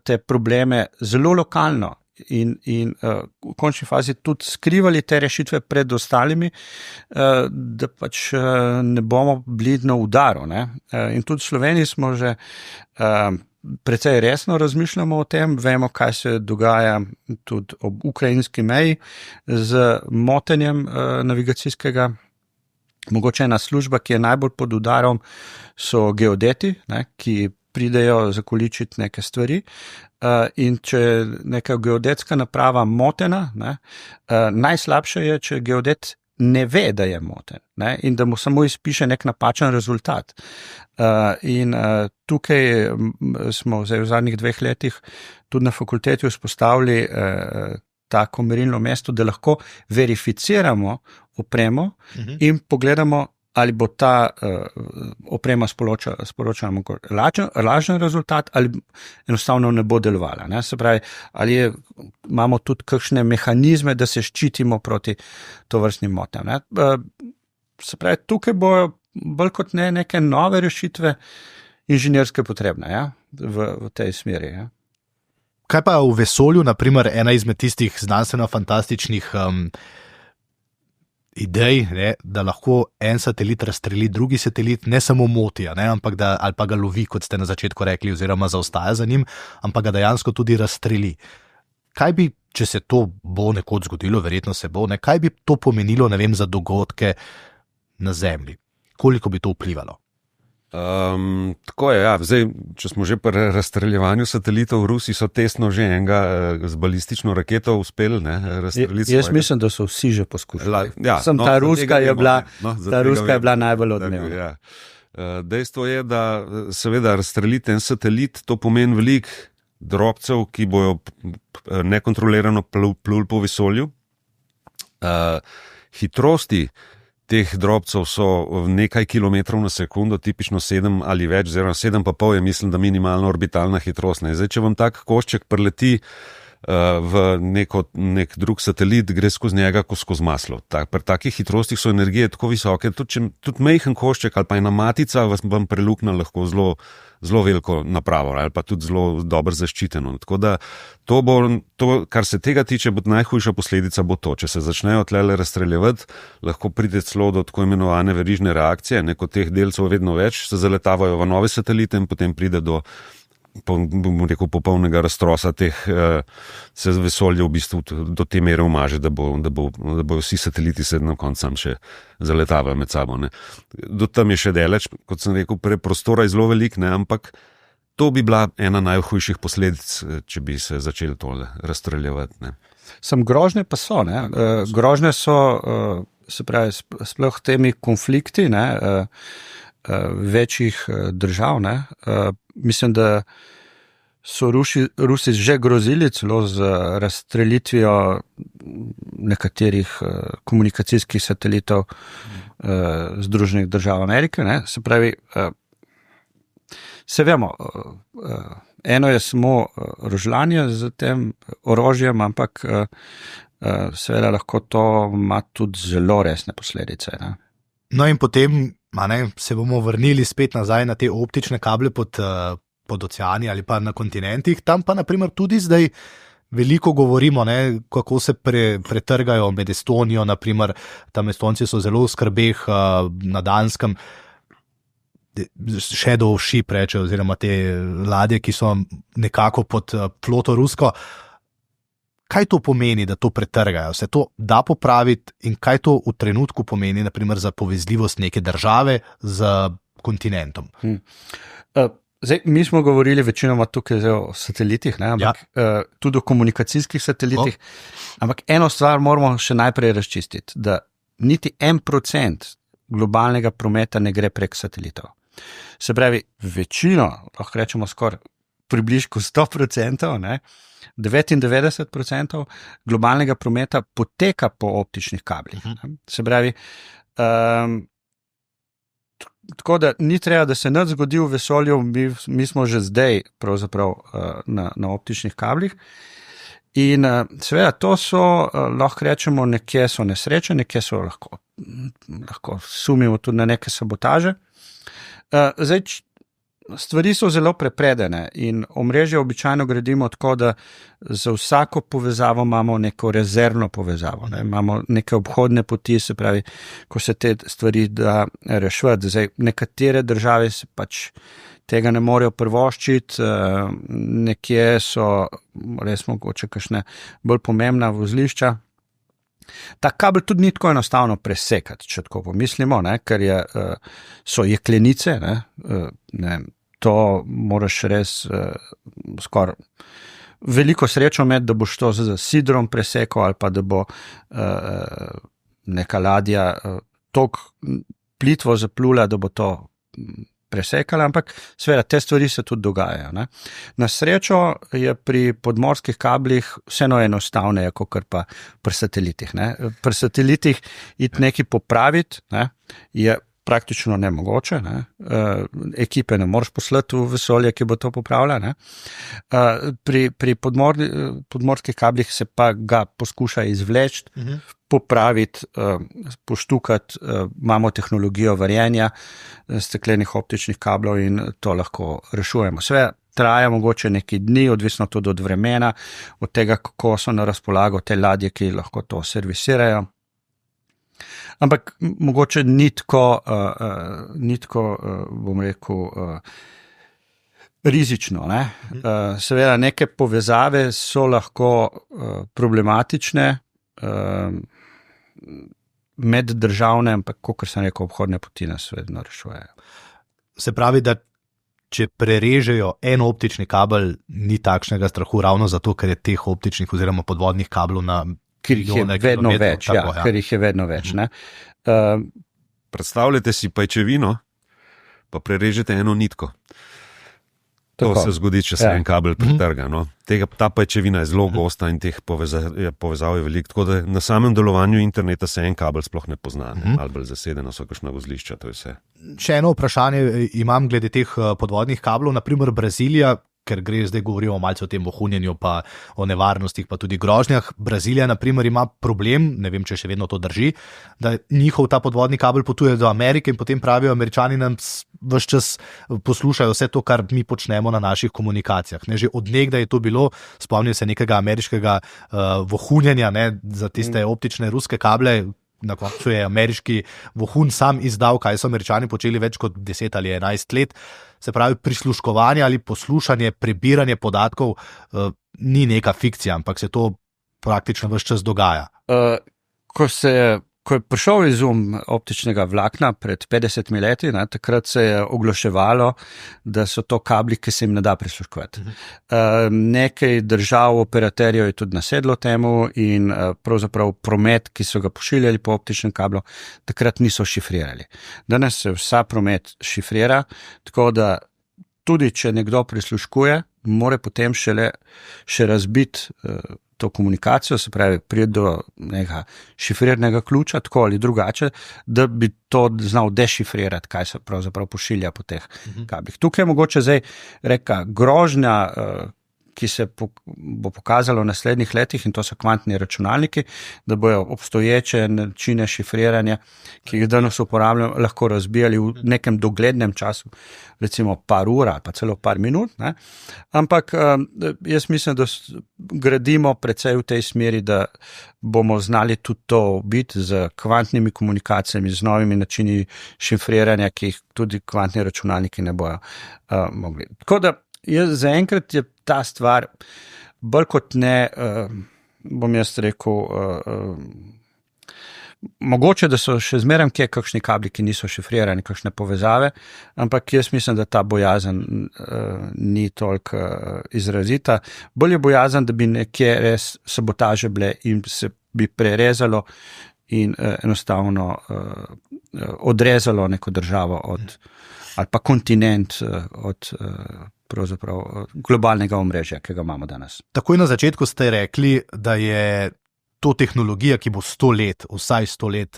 te probleme zelo lokalno in v končni fazi tudi skrivali te rešitve pred ostalimi, da pač ne bomo bili na udaru. Ne? In tudi v Sloveniji smo že precej resno razmišljamo o tem, vemo, kaj se dogaja tudi ob ukrajinski meji z motenjem navigacijskega. Mogoče ena služba, ki je najbolj pod udarom, so geodeti, ne, ki pridejo zakoličiti neke stvari, in če je neka geodetska naprava motena, ne, najslabše je, če geodet ne ve, da je moten, ne, in da mu samo izpiše nek napačen rezultat. In tukaj smo zdaj v zadnjih 2 letih tudi na fakulteti vzpostavili tako merilno mesto, da lahko verificiramo opremo in pogledamo, ali bo ta oprema sporočala lažen rezultat ali enostavno ne bo delovala. Ne? Se pravi, ali imamo tudi kakšne mehanizme, da se ščitimo proti tovrstnim motnjam. Ne? Se pravi, tukaj bojo bolj kot ne neke nove rešitve inženirske potrebne, ja? v tej smeri. Ja? Kaj pa v vesolju, naprimer, ena izmed tistih znanstveno-fantastičnih idej, ne, da lahko en satelit razstreli drugi satelit, ne samo moti, ne, ampak ali pa ga lovi, kot ste na začetku rekli, oziroma zaostaja za njim, ampak ga dejansko tudi razstreli. Kaj bi, če se to bo nekoč zgodilo, verjetno se bo, ne, kaj bi to pomenilo, ne vem, za dogodke na Zemlji? Koliko bi to vplivalo? Tako je, ja. Zdaj, če smo že pri razstreljevanju satelitov, Rusi so tesno že enega z balistično raketo uspeli razstreliti. Jaz mislim, da so vsi že poskušali. Ta ruska je bila najbolj odmevna. Ja. Dejstvo je, da seveda razstreliti en satelit, to pomeni veliko drobcev, ki bojo nekontrolirano pluli po vesolju. Hitrosti teh drobcev so nekaj kilometrov na sekundo, tipično 7 ali več, oziroma 7,5 je, mislim, da minimalna orbitalna hitrost. Zdaj, če vam tak košček preleti v nek drug satelit, gre skozi njega kot skozi maslo. Pri takih hitrostih so energije tako visoke, tudi majhen košček ali pa ena matica vam prelukne lahko zelo veliko napravo ali pa tudi zelo dobro zaščiteno. Tako da to, kar se tega tiče, bo najhujša posledica bo to. Če se začnejo tlele razstreljevati, lahko pride celo do tako imenovane verižne reakcije, neko teh delcev vedno več, se zaletavajo v nove satelite in potem pride do popolnega raztrosa teh, se z vesolja v bistvu do te mere umaže, da bo vsi sateliti se na koncu sam še zaletavajo med sabo. Ne. Do tam je še daleč, kot sem rekel, prostora je zelo velik, ne, ampak to bi bila ena najhujših posledic, če bi se začeli tole razstreljevati. Ne. Sem grožnje pa so, ne. Grožnje so, se pravi, sploh temi konflikti, ne, večjih držav, ne. Mislim, da so Rusi že grozili celo z razstrelitvijo nekaterih komunikacijskih satelitov Združenih držav Amerike. Ne? Se pravi, se vemo, eno je samo rožljanje z tem orožjem, ampak seveda lahko to ima tudi zelo resne posledice. Ne? No in potem se bomo vrnili spet nazaj na te optične kable pod oceani ali pa na kontinentih. Tam pa naprimer tudi zdaj veliko govorimo, ne, kako se pretrgajo med Estonijo, naprimer tam Estonci so zelo v skrbeh na Danskem, shadow ship reče, oziroma te ladje, ki so nekako pod floto rusko. Kaj to pomeni, da to pretrgajo? Se to da popraviti in kaj to v trenutku pomeni, naprimer, za povezljivost neke države z kontinentom? Zdaj, mi smo govorili večinoma tukaj o satelitih, ne, ampak tudi o komunikacijskih satelitih, ampak eno stvar moramo še najprej razčistiti, da niti 1% globalnega prometa ne gre prek satelitov. Se pravi, večino, lahko rečemo skoraj približno 100%, ne, 99% globalnega prometa poteka po optičnih kablih. Se pravi, tako da ni treba, da se nič zgodi v vesolju, mi smo že zdaj pravzaprav na optičnih kablih. In seveda to so, lahko rečemo, nekje so nesreče, nekje so lahko sumimo tudi na neke sabotaže. Zdaj, stvari so zelo prepredene in omrežje običajno gradimo tako, da za vsako povezavo imamo neko rezervno povezavo, ne? Imamo neke obhodne poti, se pravi, ko se te stvari da rešiti. Zdaj, nekatere države se pač tega ne morejo privoščiti, nekje so res mogoče kakšne bolj pomembna vozlišča. Ta kabel tudi ni tako enostavno presekati, če tako pomislimo, ne? Ker so jeklenice, ne? To moraš res skoraj veliko srečo imeti, da boš to z sidrom presekal ali pa da bo neka ladja toliko plitvo zaplula, da bo to presekala, ampak seveda te stvari se tudi dogajajo. Ne? Na srečo je pri podmorskih kablih vseeno enostavneje, kot pa pri satelitih. Ne? Pri satelitih iti nekaj popraviti, ne? Je praktično nemogoče. Ne? Ekipe ne moreš poslati v vesolje, ki bo to popravila. Ne? Pri podmorskih kablih se pa ga poskuša izvleči, popraviti, poštukati, imamo tehnologijo varjenja steklenih optičnih kablov in to lahko rešujemo. Sve traja mogoče nekaj dni, odvisno tudi od vremena, od tega, kako so na razpolago te ladje, ki lahko to servisirajo. Ampak mogoče ni tako, bom rekel, rizično. Ne? Seveda neke povezave so lahko problematične, meddržavne, ampak kakor sem rekel, obhodne poti nas vedno rešujejo. Se pravi, da če prerežejo en optični kabel, ni takšnega strahu ravno zato, ker je teh optičnih oziroma podvodnih kablov na ker jih je vedno več, tako, ja. Ker jih je vedno več. Ne? Predstavljate si pajčevino, pa prerežete eno nitko. To se zgodi, če se en kabel pretrga. No? Ta pajčevina je zelo gosta in teh povezav je veliko, tako da na samem delovanju interneta se en kabel sploh ne pozna, ali bolj zasedeno so kakšna vozlišča, to je vse. Še eno vprašanje imam glede teh podvodnih kablov, naprimer Brazilija, ker gre zdaj govorijo malce o tem vohunjenju, pa o nevarnostih, pa tudi grožnjah. Brazilija, na primer, ima problem, ne vem, če še vedno to drži, da njihov ta podvodni kabel potuje do Amerike in potem pravijo, Američani nam ves čas poslušajo vse to, kar mi počnemo na naših komunikacijah. Ne, že od nekdaj je to bilo, spomnim se nekega ameriškega vohunjenja, ne, za tiste optične ruske kable. Na koncu je ameriški vohun sam izdal, kaj so Američani počeli več kot 10 ali 11 let. Se pravi, prisluškovanje ali poslušanje, prebiranje podatkov ni neka fikcija, ampak se to praktično ves čas dogaja. Ko je prišel izum optičnega vlakna pred 50 leti, ne, takrat se je oglaševalo, da so to kabli, ki se jim ne da prisluškovati. Nekaj držav, operaterjev je tudi nasedlo temu in pravzaprav promet, ki so ga pošiljali po optičnem kablu, takrat niso šifrirali. Danes se vsa promet šifrira, tako da tudi, če nekdo prisluškuje, mora potem še razbiti to komunikacijo, se pravi, pride do nekega šifrirnega ključa, tako ali drugače, da bi to znal dešifrirati, kaj se pravzaprav pošilja po teh kablih. Tukaj je mogoče zdaj reka grožnja, ki se bo pokazalo v naslednjih letih, in to so kvantni računalniki, da bojo obstoječe načine šifriranja, ki jih danes uporabljamo, lahko razbijali v nekem doglednem času, recimo par ur ali pa celo par minut. Ne? Ampak jaz mislim, da gradimo precej v tej smeri, da bomo znali tudi to biti z kvantnimi komunikacijami, z novimi načini šifriranja, ki jih tudi kvantni računalniki ne bojo mogli. Tako da zaenkrat je ta stvar bolj kot ne, bom jaz rekel, mogoče, da so še zmeraj kje kakšni kabli, ki niso šifrirani, kakšne povezave, ampak jaz mislim, da ta bojazen ni toliko izrazita. Bolj je bojazen, da bi nekje res sabotaže bile in se bi prerezalo in enostavno odrezalo neko državo od, ali pa kontinent od pravzaprav globalnega omrežja, ki ga imamo danes. Takoj na začetku ste rekli, da je to tehnologija, ki bo 100 let, vsaj 100 let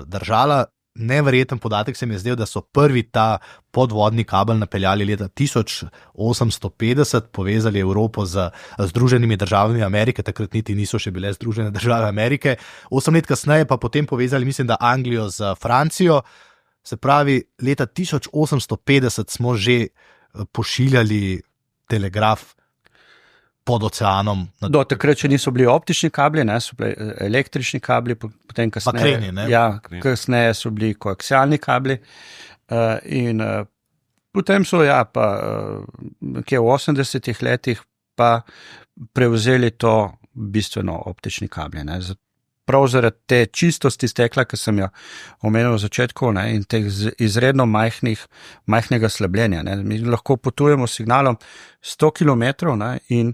držala. Neverjeten podatek se mi je zdel, da so prvi ta podvodni kabel napeljali leta 1850, povezali Evropo z Združenimi državami Amerike, takrat niti niso še bile Združene države Amerike. 8 let kasneje pa potem povezali, mislim, da Anglijo z Francijo. Se pravi, leta 1850 smo že pošiljali telegraf pod oceanom. Do takrat, če niso bili optični kabli, ne, so bili električni kabli, potem kasneje, kasneje so bili koaksialni kabli in potem so pa nekje v 80-ih letih pa prevzeli to bistveno optični kabli. Ne. Prav zaradi te čistosti stekla, ki sem jo omenil v začetku, ne, in teh izredno majhnega slabljenja. Ne. Mi lahko potujemo s signalom 100 km, ne, in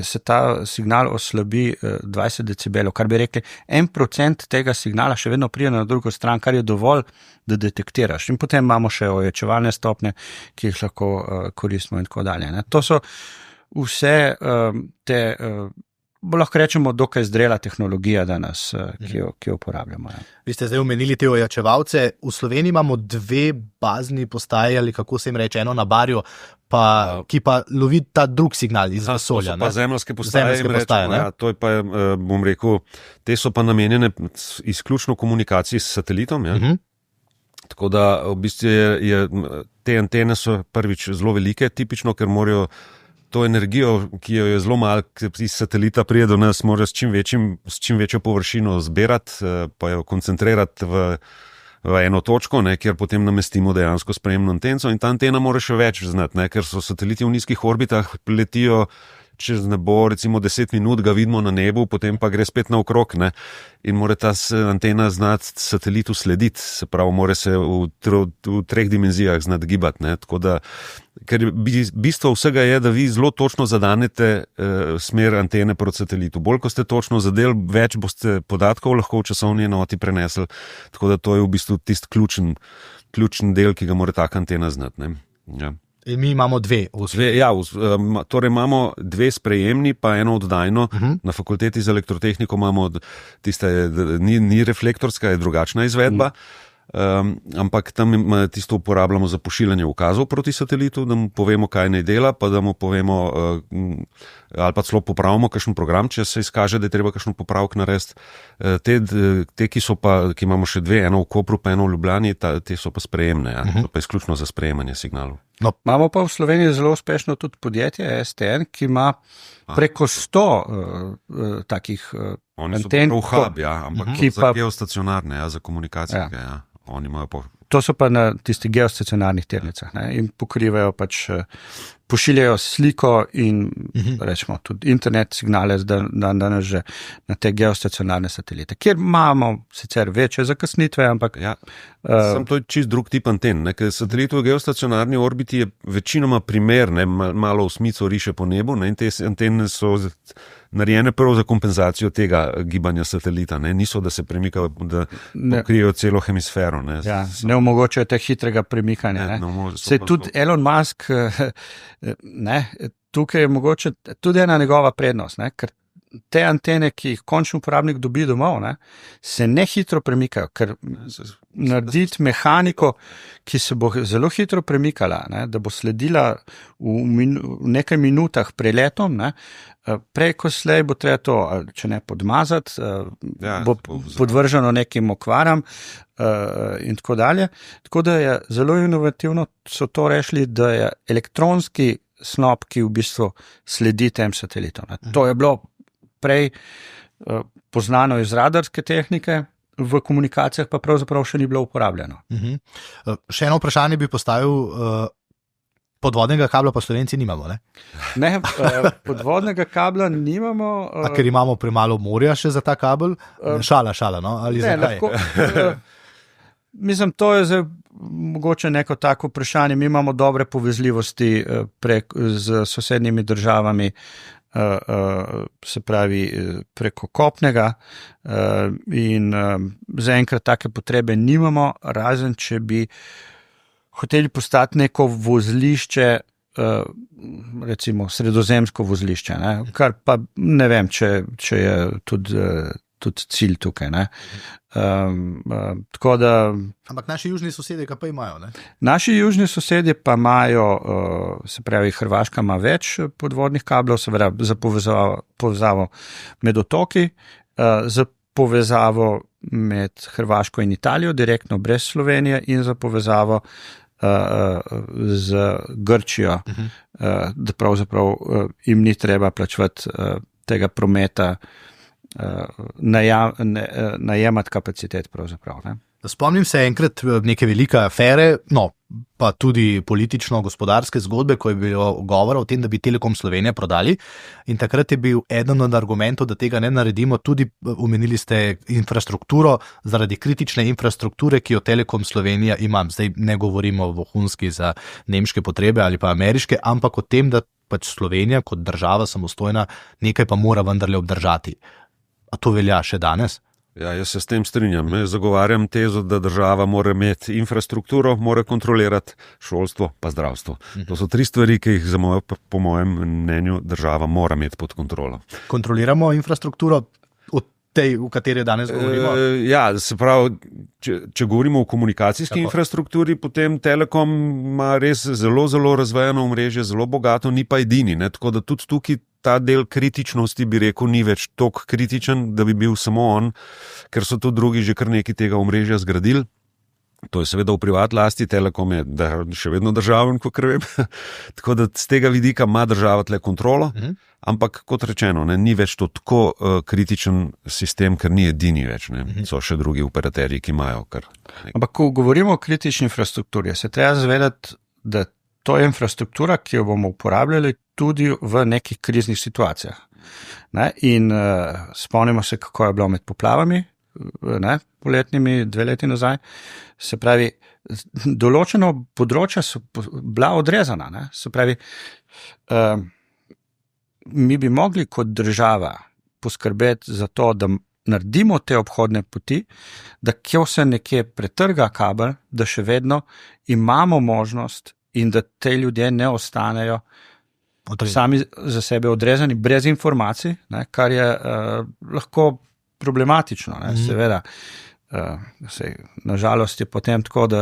se ta signal oslabi 20 decibelov, kar bi rekli 1% tega signala še vedno pride na drugo stran, kar je dovolj, da detektiraš. In potem imamo še ojačevalne stopnje, ki jih lahko koristimo in tako dalje. Ne. To so vse te lahko rečemo, dokaj zrela tehnologija danes, ki jo uporabljamo. Ja. Vi ste zdaj omenili te ojačevalce. V Sloveniji imamo 2 bazni postaji, ali kako se jim reče, eno na Barju, ki pa lovi ta drug signal iz vesolja. To so pa zemljske postaje. Ja, to je pa, bom rekel, te so pa namenjene izključno komunikaciji s satelitom. Ja. Tako da v bistvu te antene so prvič zelo velike, tipično, ker morajo to energijo, ki jo je zelo malo, iz satelita prije do nas, mora s čim večjo površino zbirati, pa jo koncentrirati v eno točko, ne, kjer potem namestimo dejansko sprejemno antenco in ta antena mora še več znati, ne, ker so sateliti v nizkih orbitah, letijo čez nebo, recimo 10 minut ga vidimo na nebu, potem pa gre spet naokrog, ne, in mora ta antena znati satelitu slediti, se pravi, mora se v 3 dimenzijah znati gibati, ne, tako da, ker bistvo vsega je, da vi zelo točno zadanete smer antene proti satelitu. Bolj, ko ste točno zadeli, več boste podatkov lahko v časovni enoti prenesli, tako da to je v bistvu tisti ključen del, ki ga mora taka antena znati, ne, ja. In mi imamo 2. Torej imamo 2 sprejemni, pa eno oddajno. Na fakulteti za elektrotehniko imamo tiste, ni reflektorska, je drugačna izvedba. Ampak tam tisto uporabljamo za pošiljanje ukazov proti satelitu, da mu povemo, kaj naj dela, pa da mu povemo ali pa celo popravimo kakšen program, če se izkaže, da je treba kakšen popravek narediti. Te, ki imamo še 2, eno v Kopru, pa eno v Ljubljani, te so pa sprejemne, ja. So pa izključno za sprejemanje signalov. No, imamo pa v Sloveniji zelo uspešno tudi podjetje STN, ki ima preko 100 takih oni anten. Oni so prav hub, ja, ampak za geostacionarne, ja, za komunikacije, ja. Oni imajo pa... To so pa na tistih geostacionarnih tirnicah, ne, in pokrivajo pošiljajo sliko in rečemo tudi internet signale danes že na te geostacionarne satelite, kjer imamo sicer večje zakasnitve, ampak... Ja, to je čist drug tip anten, ne, ker satelit v geostacionarni orbiti je večinoma primer, ne, malo osmico riše po nebu, ne, in te antene so narejene prvo za kompenzacijo tega gibanja satelita, ne, niso, da se premikajo, da pokrijejo celo hemisfero. Ne, ja, ne omogočajo te hitrega premikanja. Se tudi Elon Musk, ne, tukaj je mogoče tudi ena njegova prednost, ne, ker te antene, ki jih končni uporabnik dobi domov, ne, se ne hitro premikajo, ker narediti mehaniko, ki se bo zelo hitro premikala, ne, da bo sledila v nekaj minutah preletom, ne, prej ko slej bo treba to, če ne podmazati, bo podvrženo nekim okvaram in tako dalje. Tako da je zelo inovativno, so to rešili, da je elektronski snop, ki v bistvu sledi tem satelitom. Ne. To je bilo prej poznano iz radarske tehnike, v komunikacijah pa pravzaprav še ni bilo uporabljeno. Še eno vprašanje bi postavil, podvodnega kabla pa Slovenci nimamo, ne? Ne, podvodnega kabla nimamo. Ker imamo premalo morja še za ta kabel? Šala, no? Ali ne, lahko, mislim, to je zdaj mogoče neko tako vprašanje. Mi imamo dobre povezljivosti z sosednjimi državami, se pravi preko kopnega in zaenkrat take potrebe nimamo, razen če bi hoteli postati neko vozlišče, recimo sredozemsko vozlišče, ne? Kar pa ne vem, če je tudi cilj tukaj, ne. Tako da... Ampak naši južni sosedje pa imajo, ne? Naši južni sosedje pa imajo, se pravi, Hrvaška ima več podvodnih kablov, seveda za povezavo med otoki, za povezavo med Hrvaško in Italijo, direktno brez Slovenije in za povezavo z Grčijo, da pravzaprav jim ni treba plačevati tega prometa, najemati kapacitet pravzaprav. Ne? Spomnim se enkrat neke velike afere, pa tudi politično-gospodarske zgodbe, ko je bilo govora o tem, da bi Telekom Slovenije prodali, in takrat je bil eden od argumentov, da tega ne naredimo, tudi omenili ste infrastrukturo, zaradi kritične infrastrukture, ki jo Telekom Slovenija ima. Zdaj ne govorimo vohunski za nemške potrebe ali pa ameriške, ampak o tem, da pač Slovenija kot država samostojna nekaj pa mora vendarle obdržati. A to velja še danes? Ja, jaz se s tem strinjam. Zagovarjam tezo, da država mora imeti infrastrukturo, mora kontrolirati šolstvo pa zdravstvo. To so 3 stvari, ki jih po mojem mnenju država mora imeti pod kontrolo. Kontroliramo infrastrukturo v kateri danes govorimo? Ja, se pravi, če govorimo o komunikacijski infrastrukturi, potem Telekom ima res zelo, zelo razvejeno omrežje, zelo bogato, ni pa edini. Ne? Tako da tudi tukaj ta del kritičnosti, bi rekel, ni več toliko kritičen, da bi bil samo on, ker so tudi drugi že kar nekaj tega omrežja zgradili. To je seveda v privat lasti, Telekom je še vedno državen, kakor vem. Tako da z tega vidika ima država tle kontrolo, ampak kot rečeno, ni več to tako kritičen sistem, ker ni edini več. So še drugi operaterji, ki imajo kar. Ampak ko govorimo o kritični infrastrukturi, se treba zavedati, da to je infrastruktura, ki jo bomo uporabljali tudi v nekih kriznih situacijah. In spomnimo se, kako je bilo med poplavami, poletnimi 2 leti nazaj. Se pravi, določeno področja so bila odrezana. Se pravi, mi bi mogli kot država poskrbeti za to, da naredimo te obhodne poti, da kjer se nekje pretrga kabel, da še vedno imamo možnost in da te ljudje ne ostanejo sami za sebe odrezani, brez informacij, kar je lahko problematično, seveda. Nažalost je potem tako, da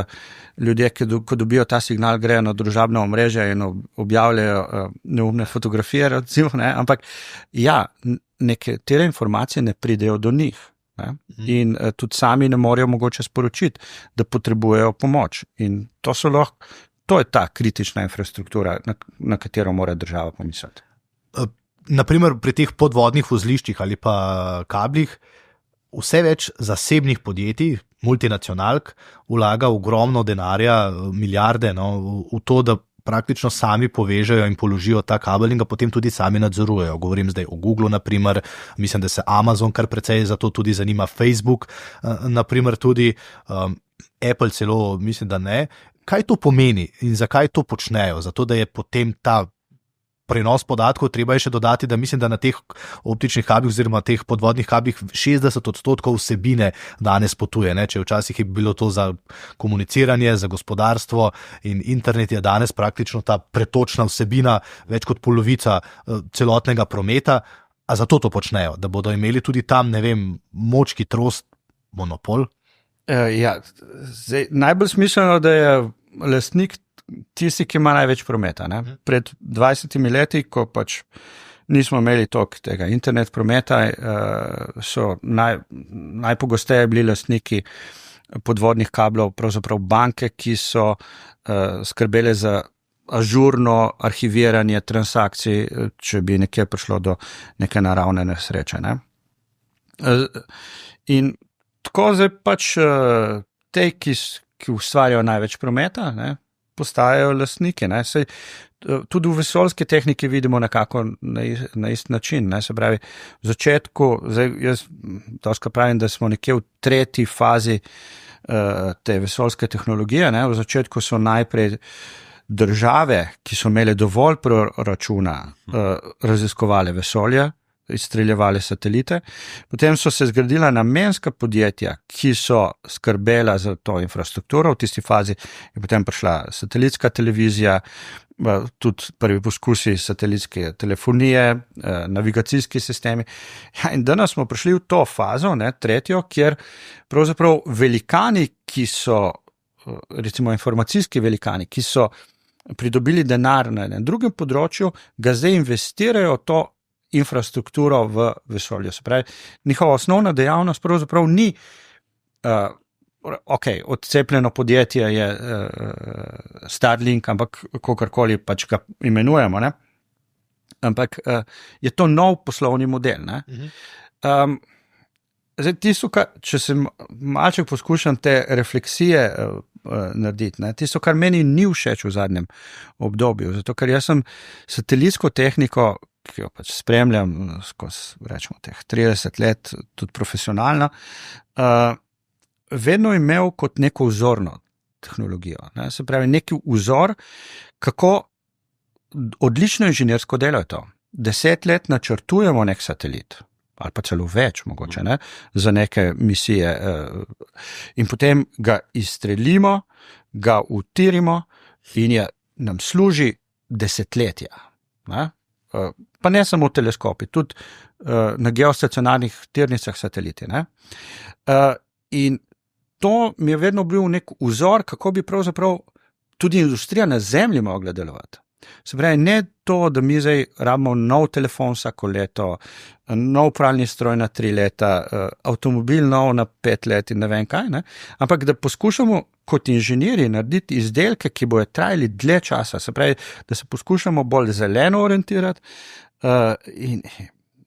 ljudje, ko dobijo ta signal, grejo na družabna omrežja in objavljajo neumne fotografije, recimo, ampak ja, nekatere informacije ne pridejo do njih. In tudi sami ne morejo mogoče sporočiti, da potrebujejo pomoč. In to je ta kritična infrastruktura, na katero mora država pomisliti. Naprimer pri teh podvodnih vozliščih ali pa kablih, vse več zasebnih podjetij, multinacionalk, vlaga ogromno denarja, milijarde v to, da praktično sami povežejo in položijo ta kabel in ga potem tudi sami nadzorujejo. Govorim zdaj o Googlu, naprimer, mislim, da se Amazon kar precej za to tudi zanima, Facebook, naprimer tudi Apple celo, mislim, da ne. Kaj to pomeni in zakaj to počnejo? Zato, da je potem ta prenos podatkov, treba je še dodati, da mislim, da na teh optičnih kablih oziroma teh podvodnih kablih 60% vsebine danes potuje. Če včasih je bilo to za komuniciranje, za gospodarstvo in internet, je danes praktično ta pretočna vsebina več kot polovica celotnega prometa, a zato to počnejo, da bodo imeli tudi tam, ne vem, močki trost, monopol? Ja, najbolj smiselno, da je lastnik tisti, ki ima največ prometa. Pred 20 leti, ko pač nismo imeli toliko tega internet prometa, so najpogosteje bili lastniki podvodnih kablov, pravzaprav banke, ki so skrbele za ažurno arhiviranje transakcij, če bi nekje prišlo do neke naravne nesreče. In tako zdaj pač te, ki ustvarjajo največ prometa, postajajo lastniki. Sej, tudi v vesoljski tehniki vidimo nekako na isti način. Se pravi, v začetku, zdaj jaz doskrat pravim, da smo nekje v 3. fazi te vesoljske tehnologije. V začetku so najprej države, ki so imele dovolj proračuna, raziskovale vesolje, izstreljevali satelite. Potem so se zgradila namenska podjetja, ki so skrbela za to infrastrukturo. V tisti fazi je potem prišla satelitska televizija, tudi prvi poskusi satelitske telefonije, navigacijski sistemi. Ja, in danes smo prišli v to fazo, 3., kjer pravzaprav velikani, ki so, recimo informacijski velikani, ki so pridobili denar na drugem področju, ga zdaj investirajo to infrastrukturo v vesolju. Se pravi, njihova osnovna dejavnost pravzaprav ni odcepljeno podjetje je Starlink, ampak kakorkoli pač ga imenujemo, ne? Ampak je to nov poslovni model. Ne? Zdaj, če se malček poskušam te refleksije narediti, ne? Tisto, kar meni ni všeč v zadnjem obdobju, zato ker jaz sem satelitsko tehniko, ki jo pač spremljam skozi, rečemo, teh 30 let, tudi profesionalno, vedno imel kot neko vzorno tehnologijo. Ne? Se pravi, neki vzor, kako odlično inženirsko delo je to. 10 let načrtujemo nek satelit, ali pa celo več mogoče, ne? Za neke misije in potem ga izstrelimo, ga utirimo in nam služi desetletja. Ne? Pa ne samo teleskopi, tudi na geostacionarnih tirnicah sateliti. Ne? In to mi je vedno bil nek vzor, kako bi pravzaprav tudi industrija na Zemlji mogla delovati. Se pravi, ne to, da mi zdaj rabimo nov telefon vsako leto, nov pralni stroj na 3 leta, avtomobil nov na 5 let in ne vem kaj, ne? Ampak da poskušamo kot inženirji narediti izdelke, ki bojo trajali dlje časa, se pravi, da se poskušamo bolj zeleno orientirati in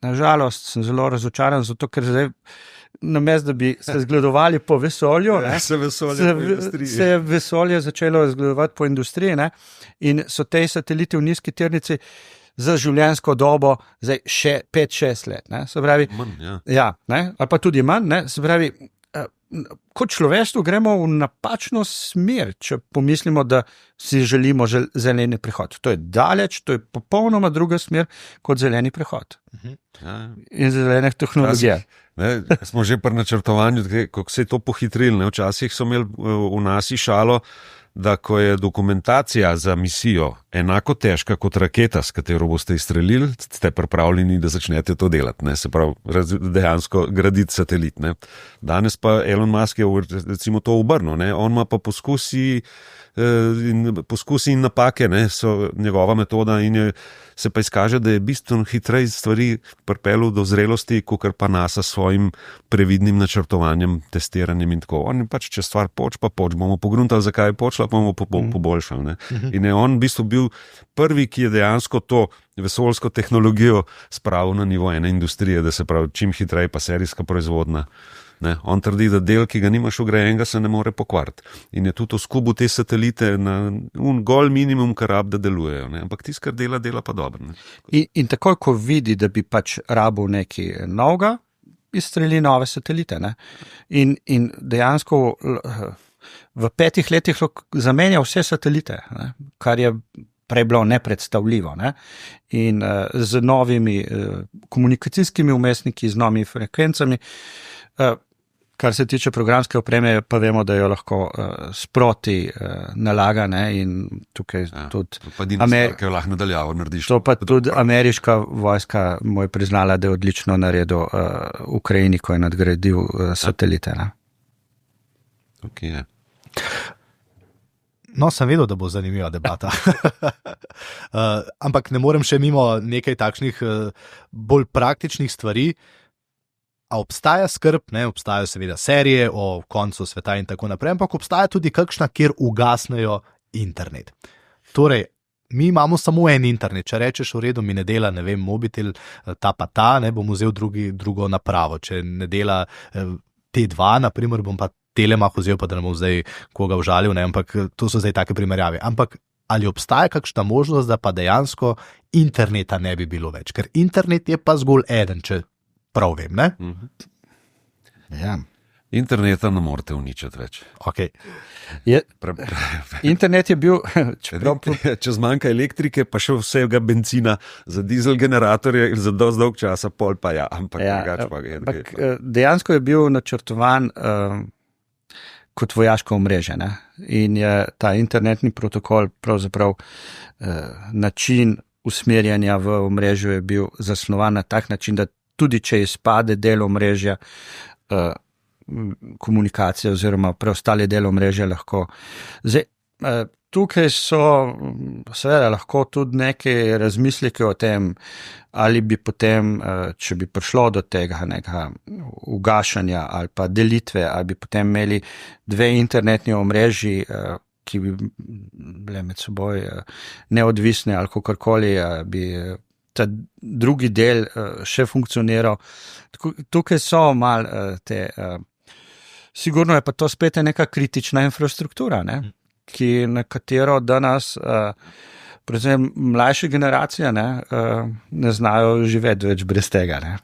nažalost sem zelo razočaran, zato ker zdaj namesto, da bi se zgledovali po vesolju, se je vesolje začelo zgledovati po industriji, ne? In so te sateliti v nizki tirnici za življenjsko dobo zdaj še 5-6 let. Ne? Se pravi, ne? Ali pa tudi manj, ne? Se pravi, kot človeštvo gremo v napačno smer, če pomislimo, da si želimo zeleni prehod. To je daleč, to je popolnoma druga smer kot zeleni prehod. In zelene tehnologije. Smo že pri načrtovanju, kako se je to pohitrilo. Včasih so imeli v nas šalo, da ko je dokumentacija za misijo enako težka kot raketa, s katero boste izstrelili, ste pripravljeni, da začnete to delati. Ne? Se pravi, dejansko graditi satelit. Ne? Danes pa Elon Musk je recimo to obrnil. Ne? On ima pa poskusi in napake, ne? So njegova metoda in se pa izkaže, da je bistveno hitreje stvari pripeljal do zrelosti, kakor pa NASA s svojim previdnim načrtovanjem, testiranjem in tako. On je pač, če stvar bomo pogruntali, zakaj je počela, pa bomo poboljšali. Ne? In je on v bistvu bil prvi, ki je dejansko to vesoljsko tehnologijo spravil na nivo ene industrije, da se pravi čim hitreje pa serijska proizvodna. Ne? On trdi, da del, ki ga nimaš ugrajenega, se ne more pokvariti. In je tudi v skubu te satelite na gol minimum, kar rab, da delujejo. Ne? Ampak tisto, kar dela pa dobro. Ne? In takoj, ko vidi, da bi pač rabil nekaj novega, izstreli nove satelite. Ne? In dejansko v 5 letih zamenja vse satelite, ne? Kar je prej bilo nepredstavljivo. Ne? In z novimi komunikacijskimi umestniki, z novimi frekvencami, kar se tiče programske opreme, pa vemo, da jo lahko sproti nalaga, ne? In tukaj tudi tudi ameriška vojska mu je priznala, da je odlično naredil Ukrajini, ko je nadgradil satelite. Ne? Okay. No, sem vedel, da bo zanimiva debata. Ampak ne morem še mimo nekaj takšnih bolj praktičnih stvari. A obstaja skrb, ne, obstajajo seveda serije o koncu sveta in tako naprej, ampak obstaja tudi kakšna, kjer ugasnejo internet. Torej, mi imamo samo en internet, če rečeš v redu, mi ne dela, ne vem, mobitel, ta pa ta, ne, bom vzel drugo napravo, če ne dela T2, naprimer, bom pa Telemach vzel, pa da ne bom zdaj koga užalil, ne, ampak to so zdaj take primerjave. Ampak ali obstaja kakšna možnost, da pa dejansko interneta ne bi bilo več? Ker internet je pa zgolj eden, če prav vem, ne? Ja. Interneta ne morete uničiti več. Okay. Internet je bil... Če zmanjka elektrike, pa še vsega benzina za dizel generatorje in za dosti dolg časa, pol pa ja. Ampak dejansko je bil načrtovan kot vojaško omrežje. Ne? In je ta internetni protokol pravzaprav način usmerjanja v omrežju je bil zasnovan na tak način, da tudi če izpade del omrežja, komunikacija oziroma preostali del omrežja lahko. Zdaj, tukaj so seveda lahko tudi neke razmisleke o tem, ali bi potem, če bi prišlo do tega nekega ugašanja ali pa delitve, ali bi potem imeli 2 internetni omrežji, ki bi bile med seboj neodvisne ali kakorkoli, bi ta drugi del še funkcioniral. Tukaj so malo sigurno je pa to spet neka kritična infrastruktura, ne? Na katero danes, predvsem mlajše generacije, ne znajo živeti več brez tega. Ne?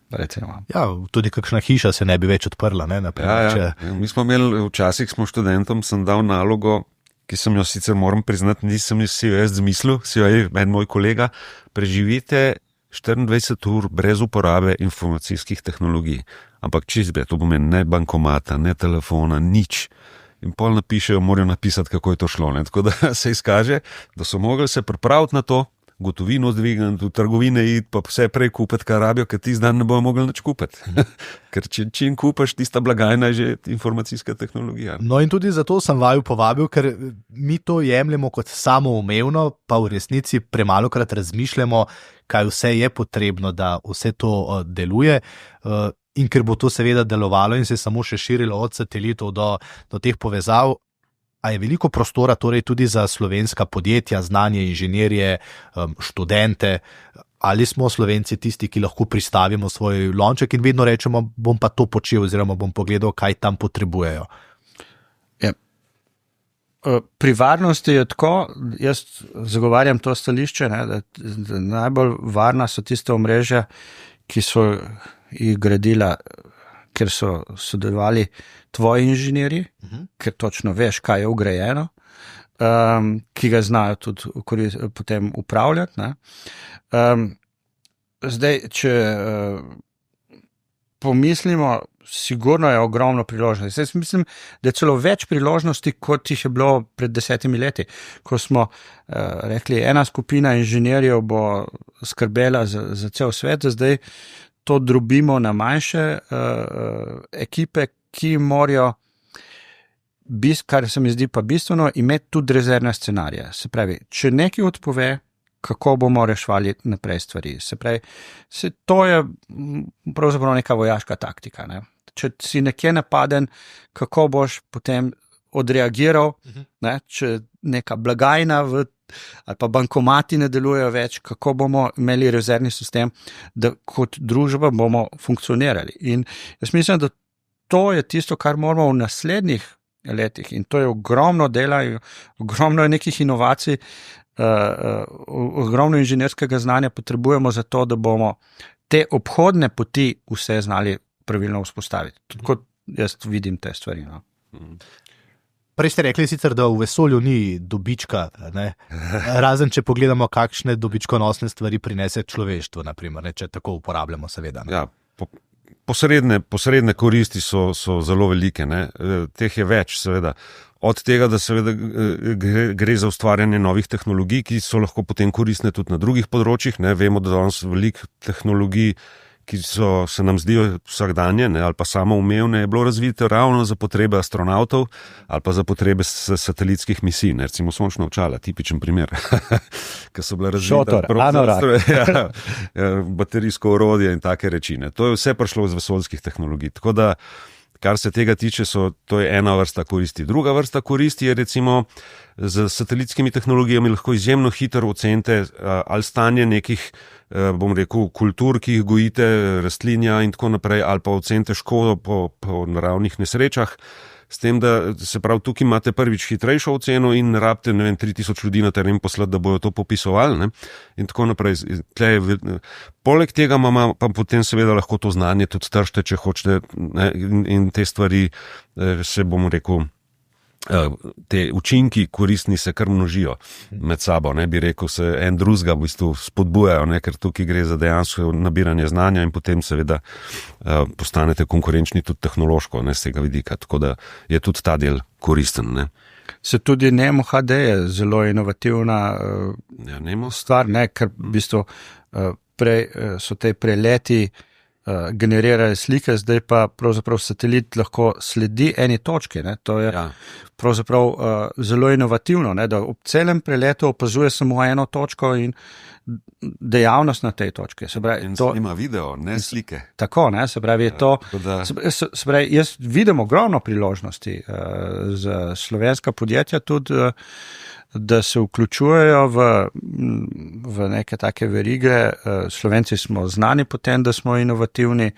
Ja, tudi kakšna hiša se ne bi več odprla. Ne? Naprimer, Mi smo imeli, včasih smo študentom, sem dal nalogo, ki sem jo sicer moram priznati, nisem si jo jaz zmislil, si jo je en moj kolega, preživite 24 ur brez uporabe informacijskih tehnologij. Ampak čizbe, to pomeni ne bankomata, ne telefona, nič. In pol napišejo, morajo napisati, kako je to šlo. Ne? Tako da se izkaže, da so mogli se pripraviti na to, gotovino zdvigniti, v trgovine iti, pa vse prej kupiti, kar rabijo, ker tisti dan ne bojo mogli nič kupiti. Ker čim kupaš, tista blagajna je že informacijska tehnologija. No in tudi zato sem vaju povabil, ker mi to jemljemo kot samoumevno, pa v resnici premalokrat razmišljamo, kaj vse je potrebno, da vse to deluje. In ker bo to seveda delovalo in se samo še širilo od satelitov do teh povezav, a je veliko prostora torej tudi za slovenska podjetja, znanje, inženirje, študente, ali smo Slovenci tisti, ki lahko pristavimo svoj lonček in vedno rečemo, bom pa to počel oziroma bom pogledal, kaj tam potrebujejo. Ja. Pri varnosti je tako, jaz zagovarjam to stališče, da najbolj varna so tiste omrežja, ki so jih gradila, ker so sodelovali tvoji inženirji, ker točno veš, kaj je vgrajeno, ki ga znajo tudi potem upravljati. Ne. Zdaj, če pomislimo, sigurno je ogromno priložnosti. Jaz mislim, da je celo več priložnosti, kot jih je bilo pred 10 leti, ko smo rekli, ena skupina inženirjev bo skrbela za cel svet, zdaj to drobimo na manjše ekipe, ki morajo, kar se mi zdi pa bistveno, imeti tudi rezervne scenarije. Se pravi, če nekaj odpove, kako bomo reševali naprej stvari. Se pravi, to je pravzaprav neka vojaška taktika. Ne? Če si nekje napaden, kako boš potem odreagiral, ne? Če neka blagajna ali pa bankomati ne delujejo več, kako bomo imeli rezervni sistem, da kot družba bomo funkcionirali. In jaz mislim, da to je tisto, kar moramo v naslednjih letih, in to je ogromno dela, ogromno nekih inovacij, ogromno inženirskega znanja potrebujemo za to, da bomo te obhodne poti vse znali pravilno vzpostaviti. Tudi kot jaz vidim te stvari. No. Prej ste rekli sicer, da v vesolju ni dobička, ne? Razen če pogledamo, kakšne dobičkonosne stvari prinese človeštvo, naprimer, ne? Če tako uporabljamo, seveda. Ne? Ja, posredne koristi so zelo velike, ne? Teh je več, seveda. Od tega, da seveda gre za ustvarjanje novih tehnologij, ki so lahko potem koristne tudi na drugih področjih. Ne? Vemo, da danes veliko tehnologij, ki se nam zdijo vsakdanje, ne, ali pa samoumevne, je bilo razvito ravno za potrebe astronautov ali pa za potrebe satelitskih misij, ne, recimo sončna očala, tipičen primer, ki so bile razvite. Šotor, baterijsko orodje in take reči. Ne. To je vse prišlo iz vesoljskih tehnologij. Tako da, kar se tega tiče, to je ena vrsta koristi. Druga vrsta koristi je recimo z satelitskimi tehnologijami lahko izjemno hitro ocenite ali stanje nekih, bom rekel, kultur, ki jih gojite, rastlinja in tako naprej, ali pa ocenite škodo po naravnih nesrečah. S tem, da se pravi, tukaj imate prvič hitrejšo oceno in rabite, 3000 ljudi na teren poslati, da bojo to popisovali, ne? In tako naprej. Poleg tega pa potem seveda lahko to znanje tudi tržite, če hočete, ne? In te stvari se, bom rekel, te učinki koristni se kar množijo med sabo, ne bi rekel, se en drugega v bistvu spodbujajo, ne, ker tukaj gre za dejansko nabiranje znanja in potem seveda postanete konkurenčni tudi tehnološko, ne, z tega vidika, tako da je tudi ta del koristen, ne. Se tudi Nemo HD je zelo inovativna stvar, ne, ker v bistvu prej so te preleti generirajo slike, zdaj pa pravzaprav satelit lahko sledi eni točki. Ne? To je pravzaprav zelo inovativno, ne? Da ob celem preletu opazuje samo eno točko in dejavnost na tej točki. Se pravi, in ima video, ne slike. Tako, ne? Se pravi, se pravi, jaz vidim ogromno priložnosti za slovenska podjetja tudi, da se vključujejo v neke take verige. Slovenci smo znani potem, da smo inovativni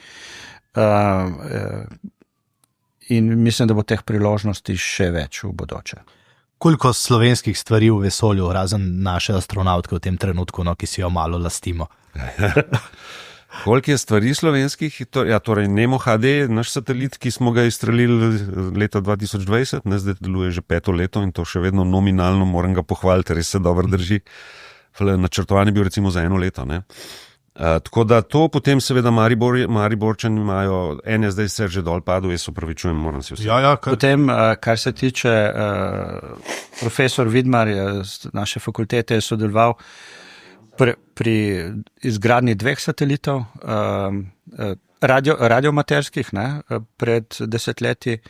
in mislim, da bo teh priložnosti še več v bodoče. Koliko slovenskih stvari v vesolju, razen naše astronautke v tem trenutku, no, ki si jo malo lastimo? Koliko je stvari slovenskih? Torej Nemo HD, naš satelit, ki smo ga izstrelili leta 2020, ne, zdaj deluje že 5. leto in to še vedno nominalno, moram ga pohvaliti, res se dobro drži. Načrtovan je bil recimo za 1 leto. Ne. Tako da to potem seveda Mariborčani imajo, en je zdaj se že dol padel, jaz opravičujem, moram si vse. Potem, kar se tiče, profesor Vidmar z naše fakultete je sodeloval pri izgradnji 2 satelitov, radiomaterskih, ne, pred 10 leti.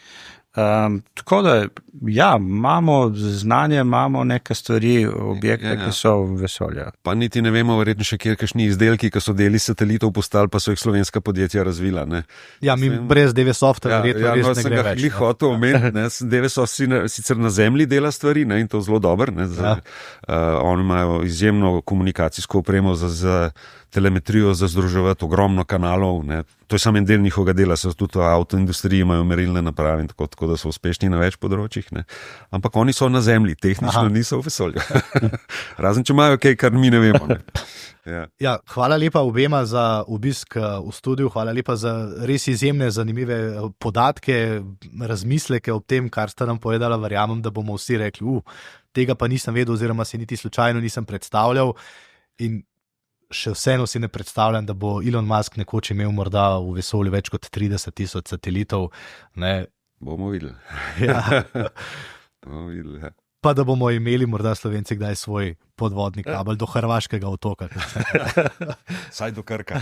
Tako da, imamo znanje, imamo neke stvari, objekte, ki so v vesolju. Pa niti ne vemo, verjetno še kakšni izdelki, ki so deli satelitov postali, pa so jih slovenska podjetja razvila. Ne. Ja, mi brez DV-softa verjetno res ne gre več. Sem ga hotel omeniti, DV-soft sicer na zemlji dela stvari, ne, in to zelo dobro. Oni imajo izjemno komunikacijsko opremo za telemetrijo, za združevati ogromno kanalov. Ne. To je samo en del njihovega dela, so tudi v avtoindustriji imajo merilne naprave in tako da so uspešni na več področjih. Ne. Ampak oni so na zemlji, tehnično niso v vesolju. Razen če imajo kaj, kar mi ne vemo. Ne. Ja, hvala lepa obema za obisk v studiu, hvala lepa za res izjemne, zanimive podatke, razmisleke o tem, kar ste nam povedala. Verjamem, da bomo vsi rekli, tega pa nisem vedel oziroma si niti slučajno nisem predstavljal. In še vseeno si ne predstavljam, da bo Elon Musk nekoč imel morda v vesolju več kot 30,000 satelitov. Ne. Bomo videli. Ja. Bomo videli, ja. Pa da bomo imeli morda Slovenci kdaj svoj podvodni kabel do Hrvaškega otoka. Saj do Krka.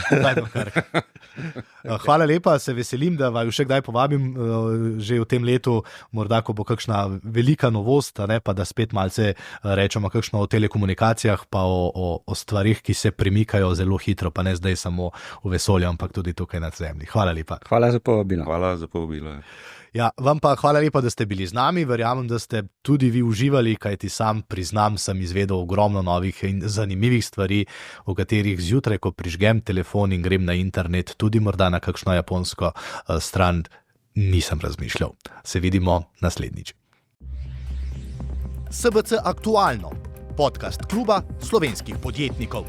Hvala lepa, se veselim, da vaju še kdaj povabim že v tem letu, morda ko bo kakšna velika novost, ne, pa da spet malce rečemo kakšno o telekomunikacijah, pa o stvarih, ki se premikajo zelo hitro, pa ne zdaj samo v vesolju, ampak tudi tukaj nad zemlji. Hvala lepa. Hvala za povabilo. Hvala za povabilo. Ja, vam pa hvala lepa, da ste bili z nami. Verjamem, da ste tudi vi uživali, kajti sam priznam, sem izvedel ogromno novih in zanimivih stvari, o katerih zjutraj, ko prižgem telefon in grem na internet, tudi morda na kakšno japonsko stran, nisem razmišljal. Se vidimo naslednjič. SBC Aktualno, podcast kluba slovenskih podjetnikov.